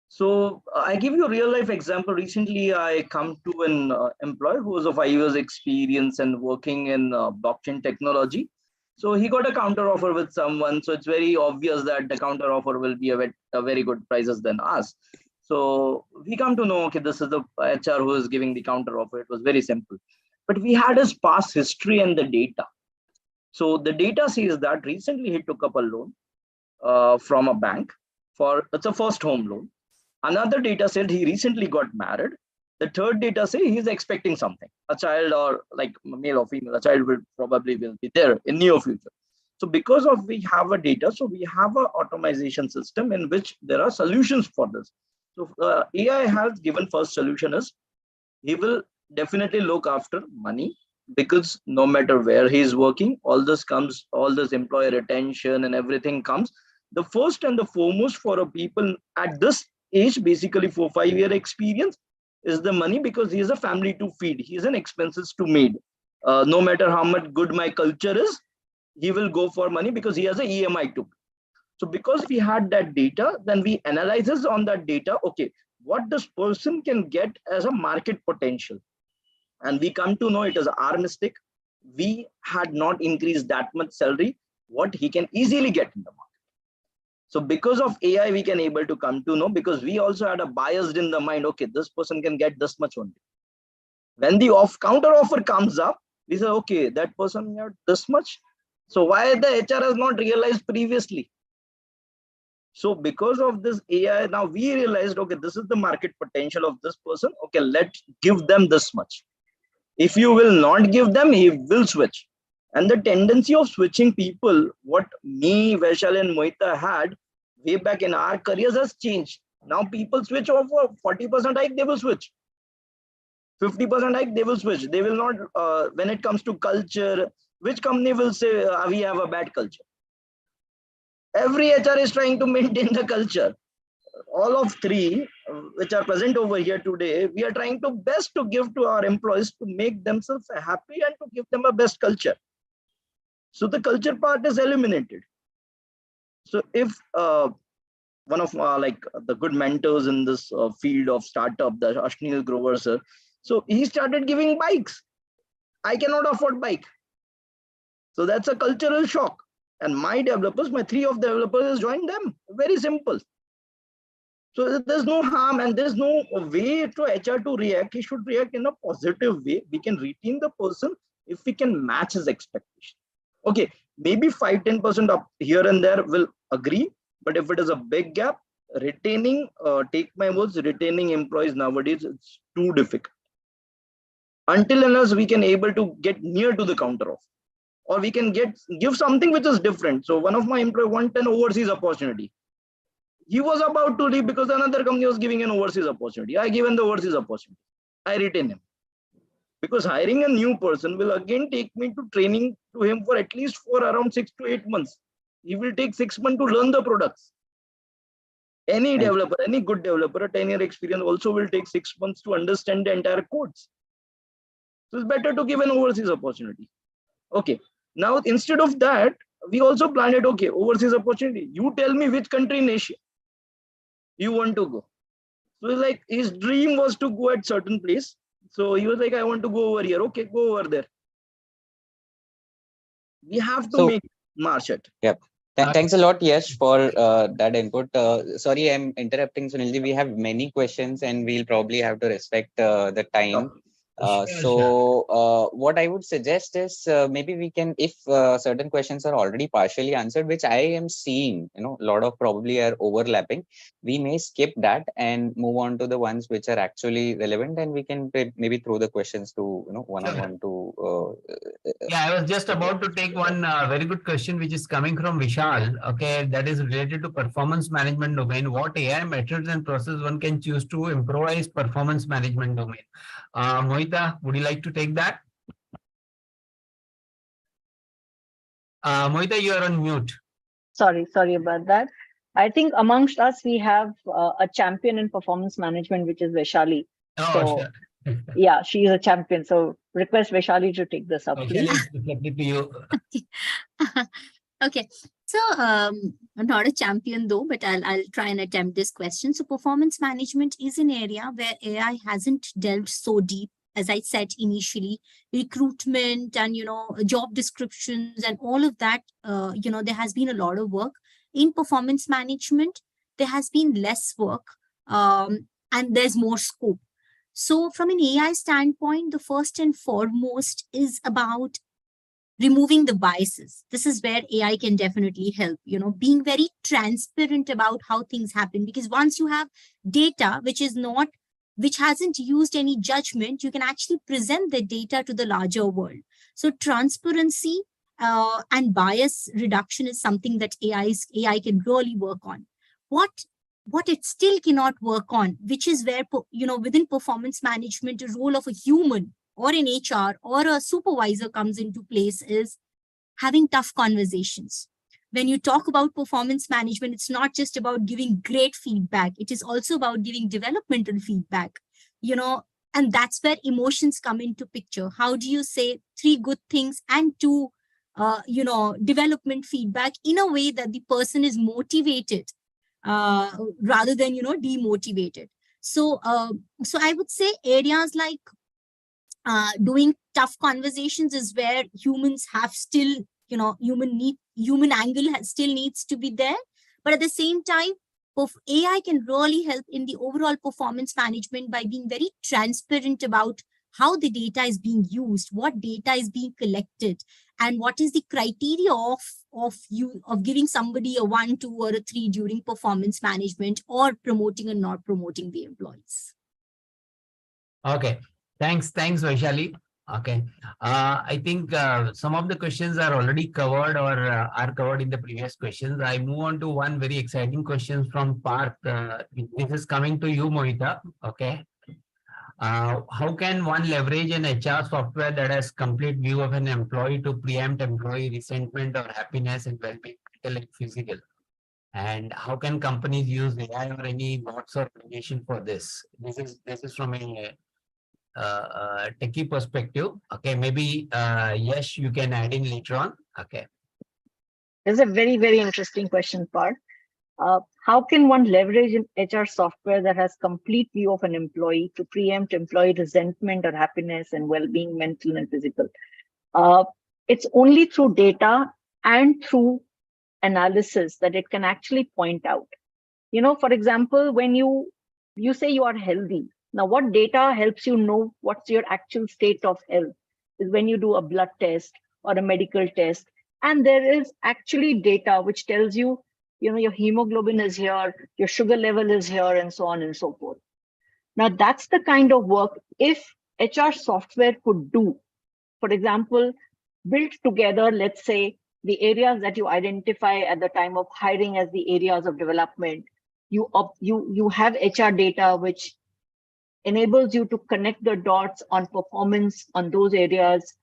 Speaker 2: So I give you a real life example. Recently, I come to an employee who has a 5 years experience and working in blockchain technology. So he got a counter offer with someone. So it's very obvious that the counter offer will be a very good prices than us. So we come to know, okay, this is the HR who is giving the counter offer. It was very simple. But we had his past history and the data. So the data says that recently he took up a loan from a bank it's a first home loan. Another data said he recently got married. The third data say he's expecting something, a child or like male or female, a child will be there in near future. So because of we have a data, so we have a automation system in which there are solutions for this. So AI has given first solution is he will definitely look after money, because no matter where he is working, all this employee retention and everything comes. The first and the foremost for a people at this age, basically for 5-year experience, is the money, because he has a family to feed, he has an expenses to meet. No matter how much good my culture is, he will go for money because he has a EMI to pay. So because we had that data, then we analyzes on that data, okay, what this person can get as a market potential. And we come to know it is our mistake. We had not increased that much salary, what he can easily get in the market. So because of AI, we can able to come to know, because we also had a bias in the mind, okay, this person can get this much only. When the counter offer comes up, we say, okay, that person got this much. So why the HR has not realized previously? So because of this AI, now we realized, okay, this is the market potential of this person. Okay, let's give them this much. If you will not give them, he will switch. And the tendency of switching people, what me, Vaishal and Mohita had way back in our careers has changed. Now people switch off for 40% hike, they will switch. 50% hike, they will switch. They will not, when it comes to culture, which company will say we have a bad culture? Every HR is trying to maintain the culture. All of three, which are present over here today, we are trying to best to give to our employees to make themselves happy and to give them a best culture. So the culture part is eliminated. So if one of like the good mentors in this field of startup, the Ashnil Grover sir, so he started giving bikes. I cannot afford bike. So that's a cultural shock. And my developers, my 3 of developers joined them. Very simple. So there's no harm and there's no way to HR to react. He should react in a positive way. We can retain the person if we can match his expectation. Okay, maybe 5-10% up here and there will agree, but if it is a big gap, retaining, take my words, retaining employees nowadays, it's too difficult. Until unless we can able to get near to the counter offer, or we can give something which is different. So one of my employee wanted an overseas opportunity. He was about to leave because another company was giving an overseas opportunity. I given the overseas opportunity. I retain him. Because hiring a new person will again take me to training to him for at least for around 6 to 8 months. He will take 6 months to learn the products. Any developer, any good developer, a 10-year experience also will take 6 months to understand the entire codes. So it's better to give an overseas opportunity. Okay. Now, instead of that, we also planned it, okay, overseas opportunity. You tell me which country in Asia you want to go. So like his dream was to go at certain place. So he was like, I want to go over here. Okay, go over there. We have to
Speaker 5: So
Speaker 2: make march it.
Speaker 5: thanks a lot, Yash, for that input. Sorry, I'm interrupting, Sunilji. We have many questions, and we'll probably have to respect the time. What I would suggest is maybe we can, if certain questions are already partially answered, which I am seeing, a lot of probably are overlapping, we may skip that and move on to the ones which are actually relevant, and we can maybe throw the questions to, one-on-one to.
Speaker 6: Yeah, I was just about to take one very good question, which is coming from Vishal. Okay, that is related to performance management domain. What AI methods and process one can choose to improvise performance management domain? Mohita, would you like to take that? Mohita, you are on mute.
Speaker 3: Sorry about that. I think amongst us, we have a champion in performance management, which is Vaishali.
Speaker 6: Oh,
Speaker 3: So,
Speaker 6: sure.
Speaker 3: yeah, she is a champion. So request Vaishali to take this up, please.
Speaker 6: Vaishali, it's reflected to you.
Speaker 4: Okay, so I'm not a champion though, but I'll try and attempt this question. So performance management is an area where AI hasn't delved so deep. As I said initially, recruitment and job descriptions and all of that, there has been a lot of work in performance management. There has been less work, and there's more scope. So from an AI standpoint, the first and foremost is about removing the biases. This is where AI can definitely help, being very transparent about how things happen. Because once you have data which hasn't used any judgment, you can actually present the data to the larger world. So transparency and bias reduction is something that AI can really work on. What it still cannot work on, which is where, within performance management, the role of a human or an HR or a supervisor comes into place, is having tough conversations. When you talk about performance management, it's not just about giving great feedback. It is also about giving developmental feedback, and that's where emotions come into picture. How do you say 3 good things and 2, development feedback in a way that the person is motivated rather than, demotivated? So I would say areas like doing tough conversations is where humans have still, human angle still needs to be there. But at the same time, AI can really help in the overall performance management by being very transparent about how the data is being used, what data is being collected, and what is the criteria of giving somebody a 1, 2, or a 3 during performance management, or promoting or not promoting the employees.
Speaker 6: Okay. Thanks, Vaishali. Okay. I think some of the questions are already covered or are covered in the previous questions. I move on to one very exciting question from Parth. This is coming to you, Mohita. Okay. How can one leverage an HR software that has complete view of an employee to preempt employee resentment or happiness and well-being, mental and physical? And how can companies use AI or any bots or automation for this? This is from a techie perspective. Okay, maybe yes, you can add in later on. Okay.
Speaker 3: This is a very, very interesting question, Parth. How can one leverage an HR software that has complete view of an employee to preempt employee resentment or happiness and well-being, mental and physical? It's only through data and through analysis that it can actually point out. For example, when you say you are healthy, now what data helps you know what's your actual state of health is when you do a blood test or a medical test, and there is actually data which tells you, your hemoglobin is here, your sugar level is here, and so on and so forth. Now that's the kind of work if HR software could do. For example, build together, let's say, the areas that you identify at the time of hiring as the areas of development. You have HR data which enables you to connect the dots on performance on those areas,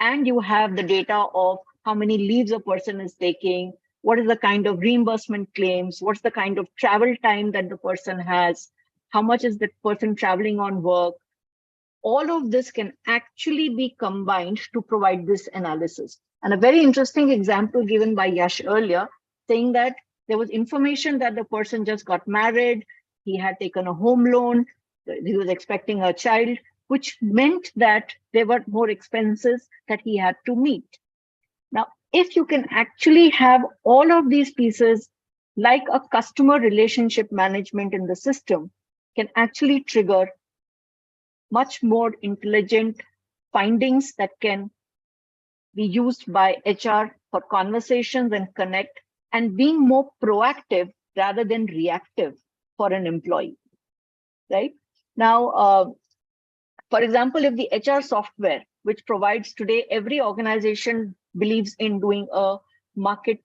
Speaker 3: and you have the data of how many leaves a person is taking, what is the kind of reimbursement claims, what's the kind of travel time that the person has, how much is the person traveling on work. All of this can actually be combined to provide this analysis. And a very interesting example given by Yash earlier, saying that there was information that the person just got married, he had taken a home loan, he was expecting a child. which meant that there were more expenses that he had to meet. Now, if you can actually have all of these pieces, like a customer relationship management in the system, can actually trigger much more intelligent findings that can be used by HR for conversations and connect, and being more proactive rather than reactive for an employee, right? Now, for example, if the HR software, which provides today, every organization believes in doing a market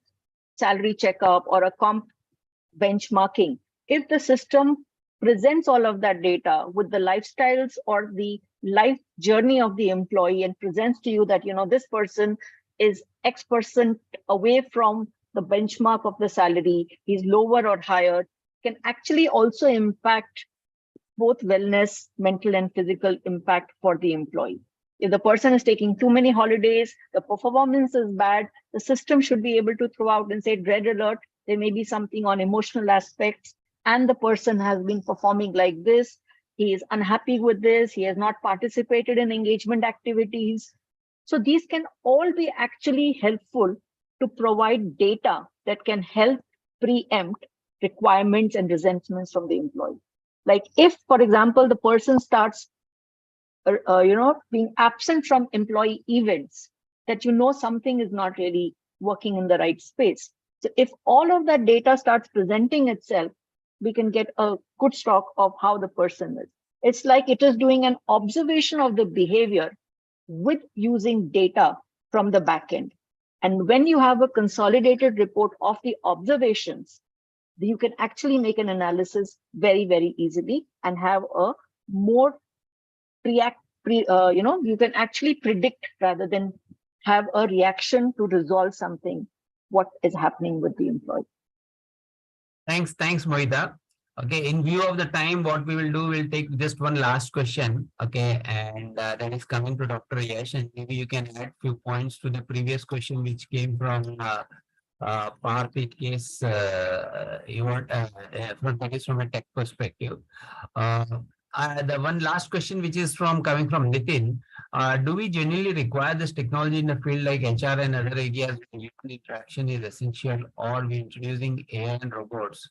Speaker 3: salary checkup or a comp benchmarking. If the system presents all of that data with the lifestyles or the life journey of the employee and presents to you that, this person is X% away from the benchmark of the salary, he's lower or higher, can actually also impact both wellness, mental and physical impact for the employee. If the person is taking too many holidays, the performance is bad, the system should be able to throw out and say, red alert, there may be something on emotional aspects, and the person has been performing like this, he is unhappy with this, he has not participated in engagement activities. So these can all be actually helpful to provide data that can help preempt requirements and resentments from the employee. Like if, for example, the person starts being absent from employee events, that something is not really working in the right space. So if all of that data starts presenting itself, we can get a good stock of how the person is. It's like it is doing an observation of the behavior with using data from the back end. And when you have a consolidated report of the observations, you can actually make an analysis very, very easily and have a more you can actually predict rather than have a reaction to resolve something, what is happening with the employee.
Speaker 6: Thanks, Mohita. Okay, in view of the time, what we will do, we'll take just one last question. Okay, and that is coming to Dr. Yash, and maybe you can add few points to the previous question which came from Parth, in case you want, that is from a tech perspective. The one last question, which is coming from Nitin, do we genuinely require this technology in a field like HR and other areas where human interaction is essential, or we introducing AI and robots,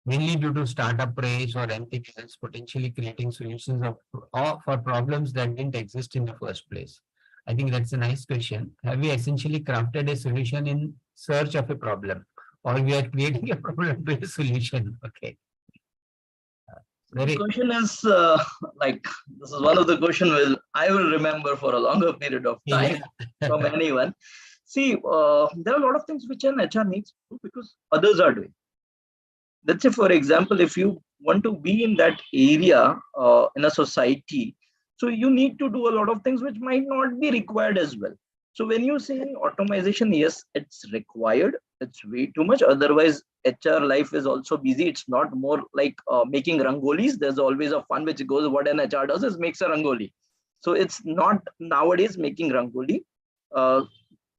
Speaker 6: mainly due to startup race or anything else, potentially creating solutions for problems that didn't exist in the first place? I think that's a nice question. Have we essentially crafted a solution in search of a problem, or we are creating a problem to a solution? Okay.
Speaker 2: The question is this is one of the questions I will remember for a longer period of time from anyone. See, there are a lot of things which an HR needs to do because others are doing. Let's say, for example, if you want to be in that area in a society, so you need to do a lot of things which might not be required as well. So when you say automation, yes, it's required. It's way too much. Otherwise, HR life is also busy. It's not more like making rangolis. There's always a fun which goes. What an HR does is makes a rangoli. So it's not nowadays making rangoli.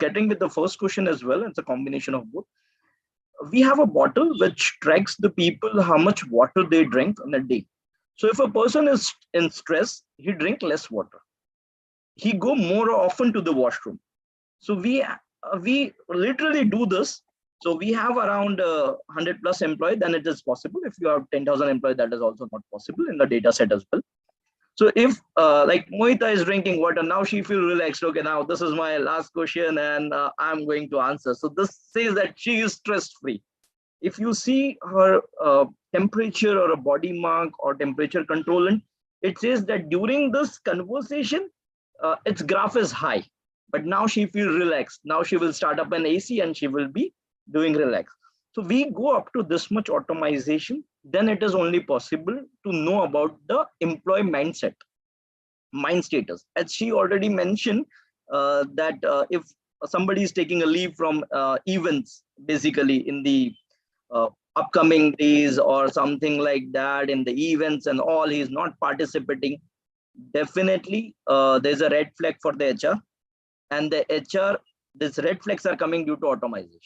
Speaker 2: Getting with the first question as well, it's a combination of both. We have a bottle which tracks the people how much water they drink in a day. So if a person is in stress, he drink less water. He go more often to the washroom. So we literally do this. So we have around 100 plus employees, then it is possible. If you have 10,000 employees, that is also not possible in the data set as well. So if like Mohita is drinking water, now she feels relaxed. Okay, now this is my last question and I'm going to answer. So this says that she is stress free. If you see her temperature or a body mark or temperature controllant, it says that during this conversation, its graph is high, but now she feels relaxed. Now she will start up an AC and she will be doing relax. So we go up to this much automation, then it is only possible to know about the employee mindset, mind status. As she already mentioned, that if somebody is taking a leave from events, basically in the upcoming days or something like that, in the events and all, he's not participating, definitely there's a red flag for the HR, and the HR, these red flags are coming due to automation.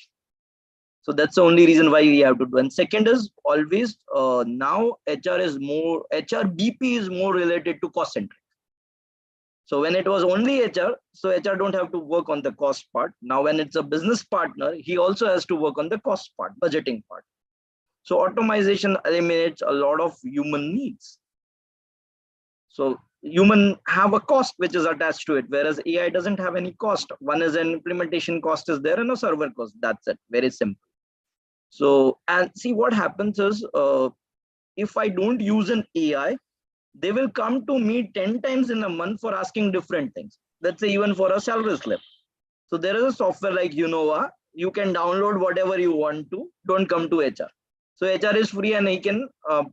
Speaker 2: So that's the only reason why we have to do. And second is always now HR BP is more related to cost centric. So when it was only HR, so HR don't have to work on the cost part. Now when it's a business partner, he also has to work on the cost part, budgeting part. So automation eliminates a lot of human needs. So human have a cost which is attached to it, whereas AI doesn't have any cost. One is an implementation cost is there and a server cost. That's it. Very simple. So, and see what happens is, if I don't use an AI, they will come to me 10 times in a month for asking different things. Let's say even for a salary slip. So there is a software like Unova. You can download whatever you want to. Don't come to HR. So HR is free and he can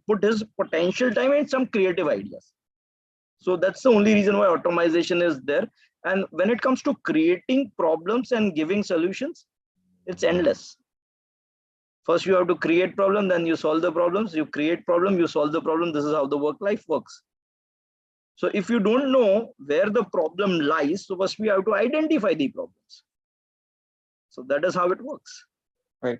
Speaker 2: put his potential time in some creative ideas. So that's the only reason why automation is there. And when it comes to creating problems and giving solutions, it's endless. First, you have to create problem, then you solve the problems. You create problem, you solve the problem. This is how the work life works. So if you don't know where the problem lies, so first we have to identify the problems. So that is how it works.
Speaker 5: Right.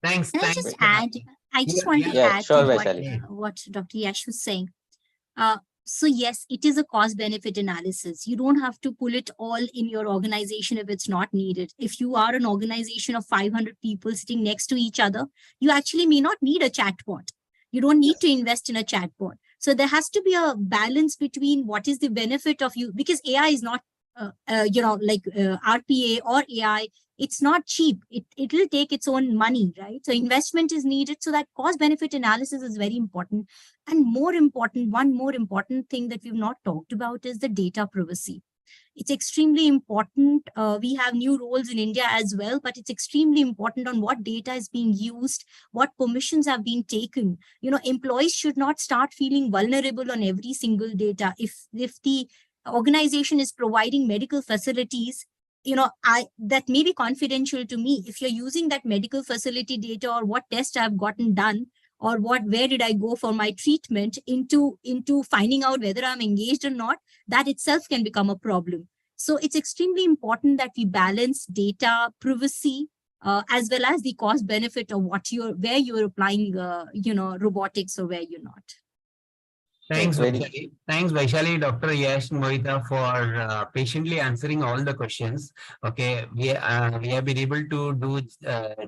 Speaker 6: Thanks.
Speaker 4: Can I
Speaker 6: Thanks.
Speaker 4: just add? I just want to
Speaker 5: Yeah,
Speaker 4: add
Speaker 5: sure,
Speaker 4: to
Speaker 5: Vaishali.
Speaker 4: what Dr. Yash was saying. So yes, it is a cost benefit analysis. You don't have to pull it all in your organization if it's not needed. If you are an organization of 500 people sitting next to each other, you actually may not need a chatbot. You don't need to invest in a chatbot. So there has to be a balance between what is the benefit of you, because AI is not, like RPA or AI. It's not cheap. It will take its own money, right? So investment is needed. So that cost benefit analysis is very important. And more important, one more important thing that we've not talked about is the data privacy. It's extremely important. We have new roles in India as well, but it's extremely important on what data is being used, what permissions have been taken. Employees should not start feeling vulnerable on every single data. If the organization is providing medical facilities, that may be confidential to me. If you're using that medical facility data or what test I've gotten done, or where did I go for my treatment, into finding out whether I'm engaged or not, that itself can become a problem. So it's extremely important that we balance data privacy as well as the cost benefit of where you're applying robotics or where you're not.
Speaker 6: Thanks,
Speaker 5: Very
Speaker 6: Vaishali. Thanks, Vaishali, Dr. Yash, Mohita, for patiently answering all the questions. Okay, we have been able to do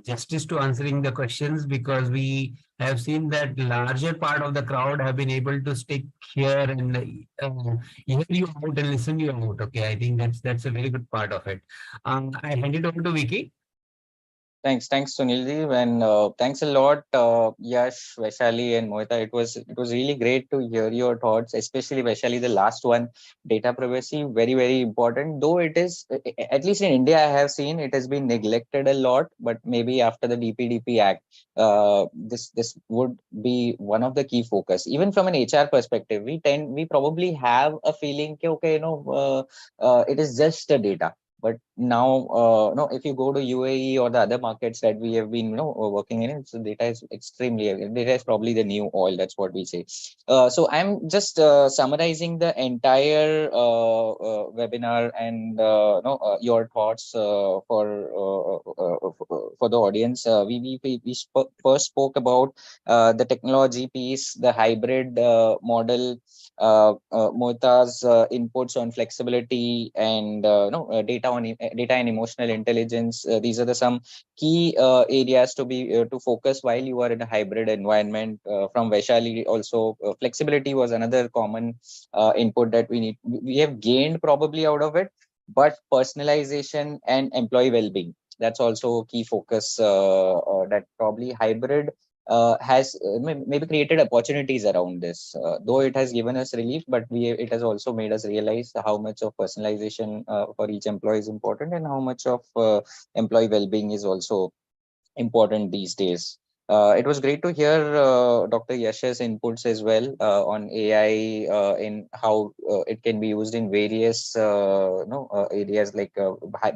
Speaker 6: justice to answering the questions, because we have seen that larger part of the crowd have been able to stick here and hear you out and listen you out. Okay, I think that's a very good part of it. I hand it over to Vicky.
Speaker 5: Thanks, Sunilji, and thanks a lot, Yash, Vaishali, and Mohita. It was really great to hear your thoughts, especially Vaishali, the last one, data privacy, very important. Though it is, at least in India, I have seen it has been neglected a lot. But maybe after the DPDP Act, this would be one of the key focus. Even from an HR perspective, we probably have a feeling, okay, it is just the data. But now, no, if you go to UAE or the other markets that we have been, working in, so data is probably the new oil. That's what we say. So I'm just summarizing the entire webinar and your thoughts for the audience. We first spoke about the technology piece, the hybrid model, Mohita's inputs on flexibility and data and emotional intelligence. These are the some key areas to focus while you are in a hybrid environment. From Vaishali also, flexibility was another common input that we have gained probably out of it. But personalization and employee well-being, that's also a key focus that probably hybrid has maybe created opportunities around this. Though it has given us relief, but it has also made us realize how much of personalization for each employee is important, and how much of employee well-being is also important these days. It was great to hear Dr. Yash's inputs as well on AI, in how it can be used in various areas, like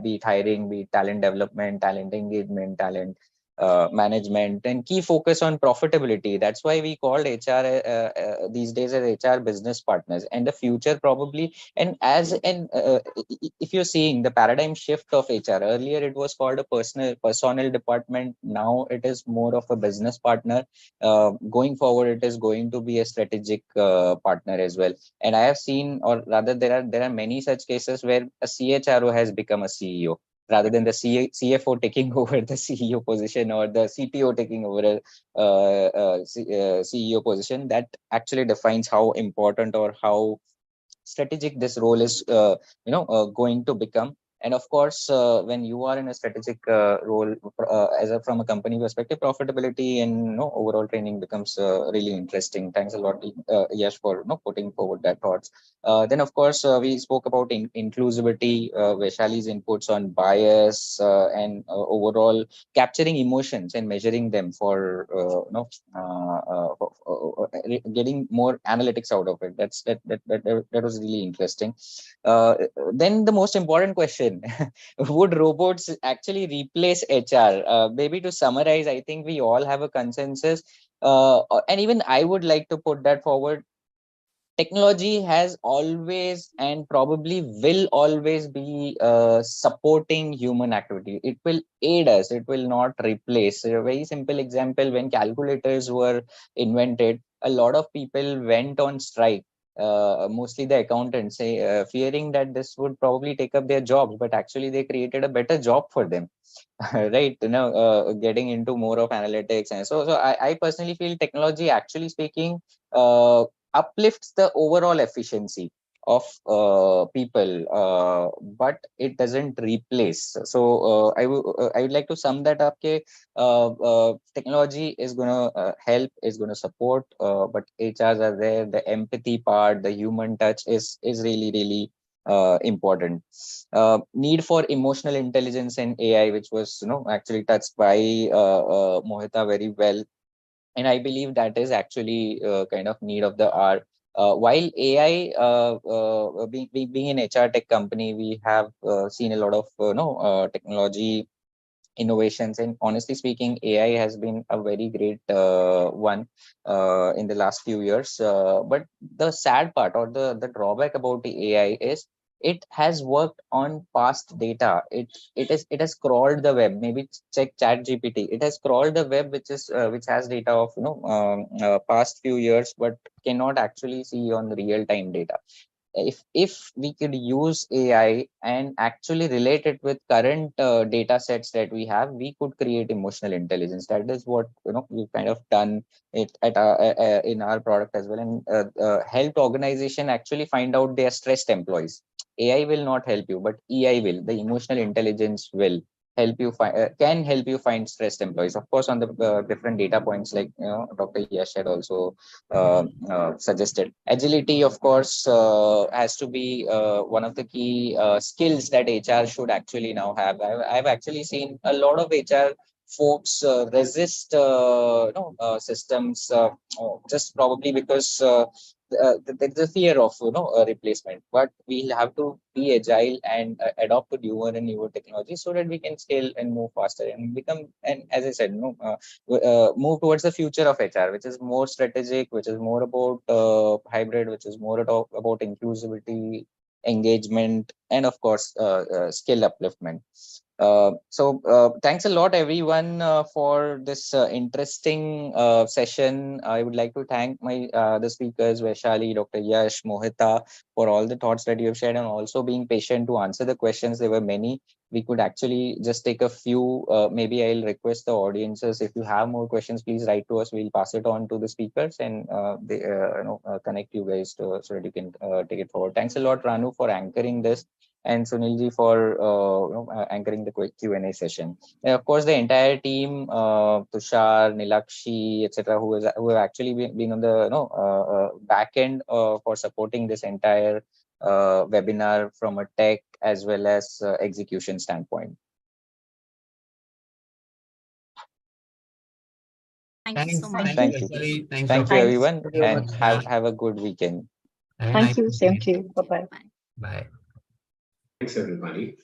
Speaker 5: be it hiring, be it talent development, talent engagement, talent management, and key focus on profitability. That's why we called HR these days as HR business partners. And the future probably, and as and if you're seeing the paradigm shift of HR, earlier it was called a personnel department. Now it is more of a business partner. Going forward, it is going to be a strategic partner as well. And I have seen, or rather, there are many such cases where a CHRO has become a CEO rather than the CFO taking over the CEO position, or the CTO taking over a CEO position. That actually defines how important or how strategic this role is going to become. And of course, when you are in a strategic role, from a company perspective, profitability and overall training becomes really interesting. Thanks a lot, Yash, for putting forward that thoughts. Then of course, we spoke about inclusivity, Vaishali's inputs on bias, and overall capturing emotions and measuring them for getting more analytics out of it. That was really interesting. Then the most important question: would robots actually replace HR? Maybe to summarize, I think we all have a consensus, and even I would like to put that forward. Technology has always and probably will always be supporting human activity. It will aid us, it will not replace. A very simple example: when calculators were invented, a lot of people went on strike, mostly the accountants, fearing that this would probably take up their jobs, but actually they created a better job for them. Right, getting into more of analytics. And so I personally feel technology, actually speaking, uplifts the overall efficiency of people, but it doesn't replace. So I would like to sum that up. Technology is going to help, is going to support, but HRs are there. The empathy part, the human touch is really, really important. Need for emotional intelligence and AI, which was actually touched by Mohita very well. And I believe that is actually kind of need of the hour. While AI, being an HR tech company, we have seen a lot of technology innovations, and honestly speaking, AI has been a very great one in the last few years. But the sad part, or the drawback about the AI is, it has worked on past data. It has crawled the web. Maybe check Chat GPT. It has crawled the web, which has data of past few years, but cannot actually see on real time data. If we could use AI and actually relate it with current data sets that we have, we could create emotional intelligence. That is what we've kind of done it at in our product as well, and helped organization actually find out their stressed employees. AI will not help you, but EI will. The emotional intelligence will help you find, can help you find stressed employees. Of course, on the different data points, like Dr. Yash had also suggested. Agility, of course, has to be one of the key skills that HR should actually now have. I've actually seen a lot of HR folks resist systems, just probably because there's a fear of a replacement. But we'll have to be agile and adopt to newer and newer technology, so that we can scale and move faster and become, and as I said, move towards the future of HR, which is more strategic, which is more about hybrid, which is more about inclusivity, engagement, and of course skill upliftment. Thanks a lot, everyone, for this interesting session. I would like to thank my the speakers, Vaishali, Dr. Yash, Mohita, for all the thoughts that you have shared, and also being patient to answer the questions. There were many. We could actually just take a few. Maybe I'll request the audiences, if you have more questions, please write to us. We'll pass it on to the speakers, and they connect you guys so that you can take it forward. Thanks a lot, Ranu, for anchoring this, and Sunilji for anchoring the quick Q&A session. And of course, the entire team, Tushar, Nilakshi, etc., who have actually been on the back end for supporting this entire webinar from a tech as well as execution standpoint.
Speaker 4: Thank you so much.
Speaker 5: Thank you. Thank you, everyone, and have a good weekend.
Speaker 3: Thank you. Same to you. Bye-bye.
Speaker 6: Bye.
Speaker 1: Thanks, everybody.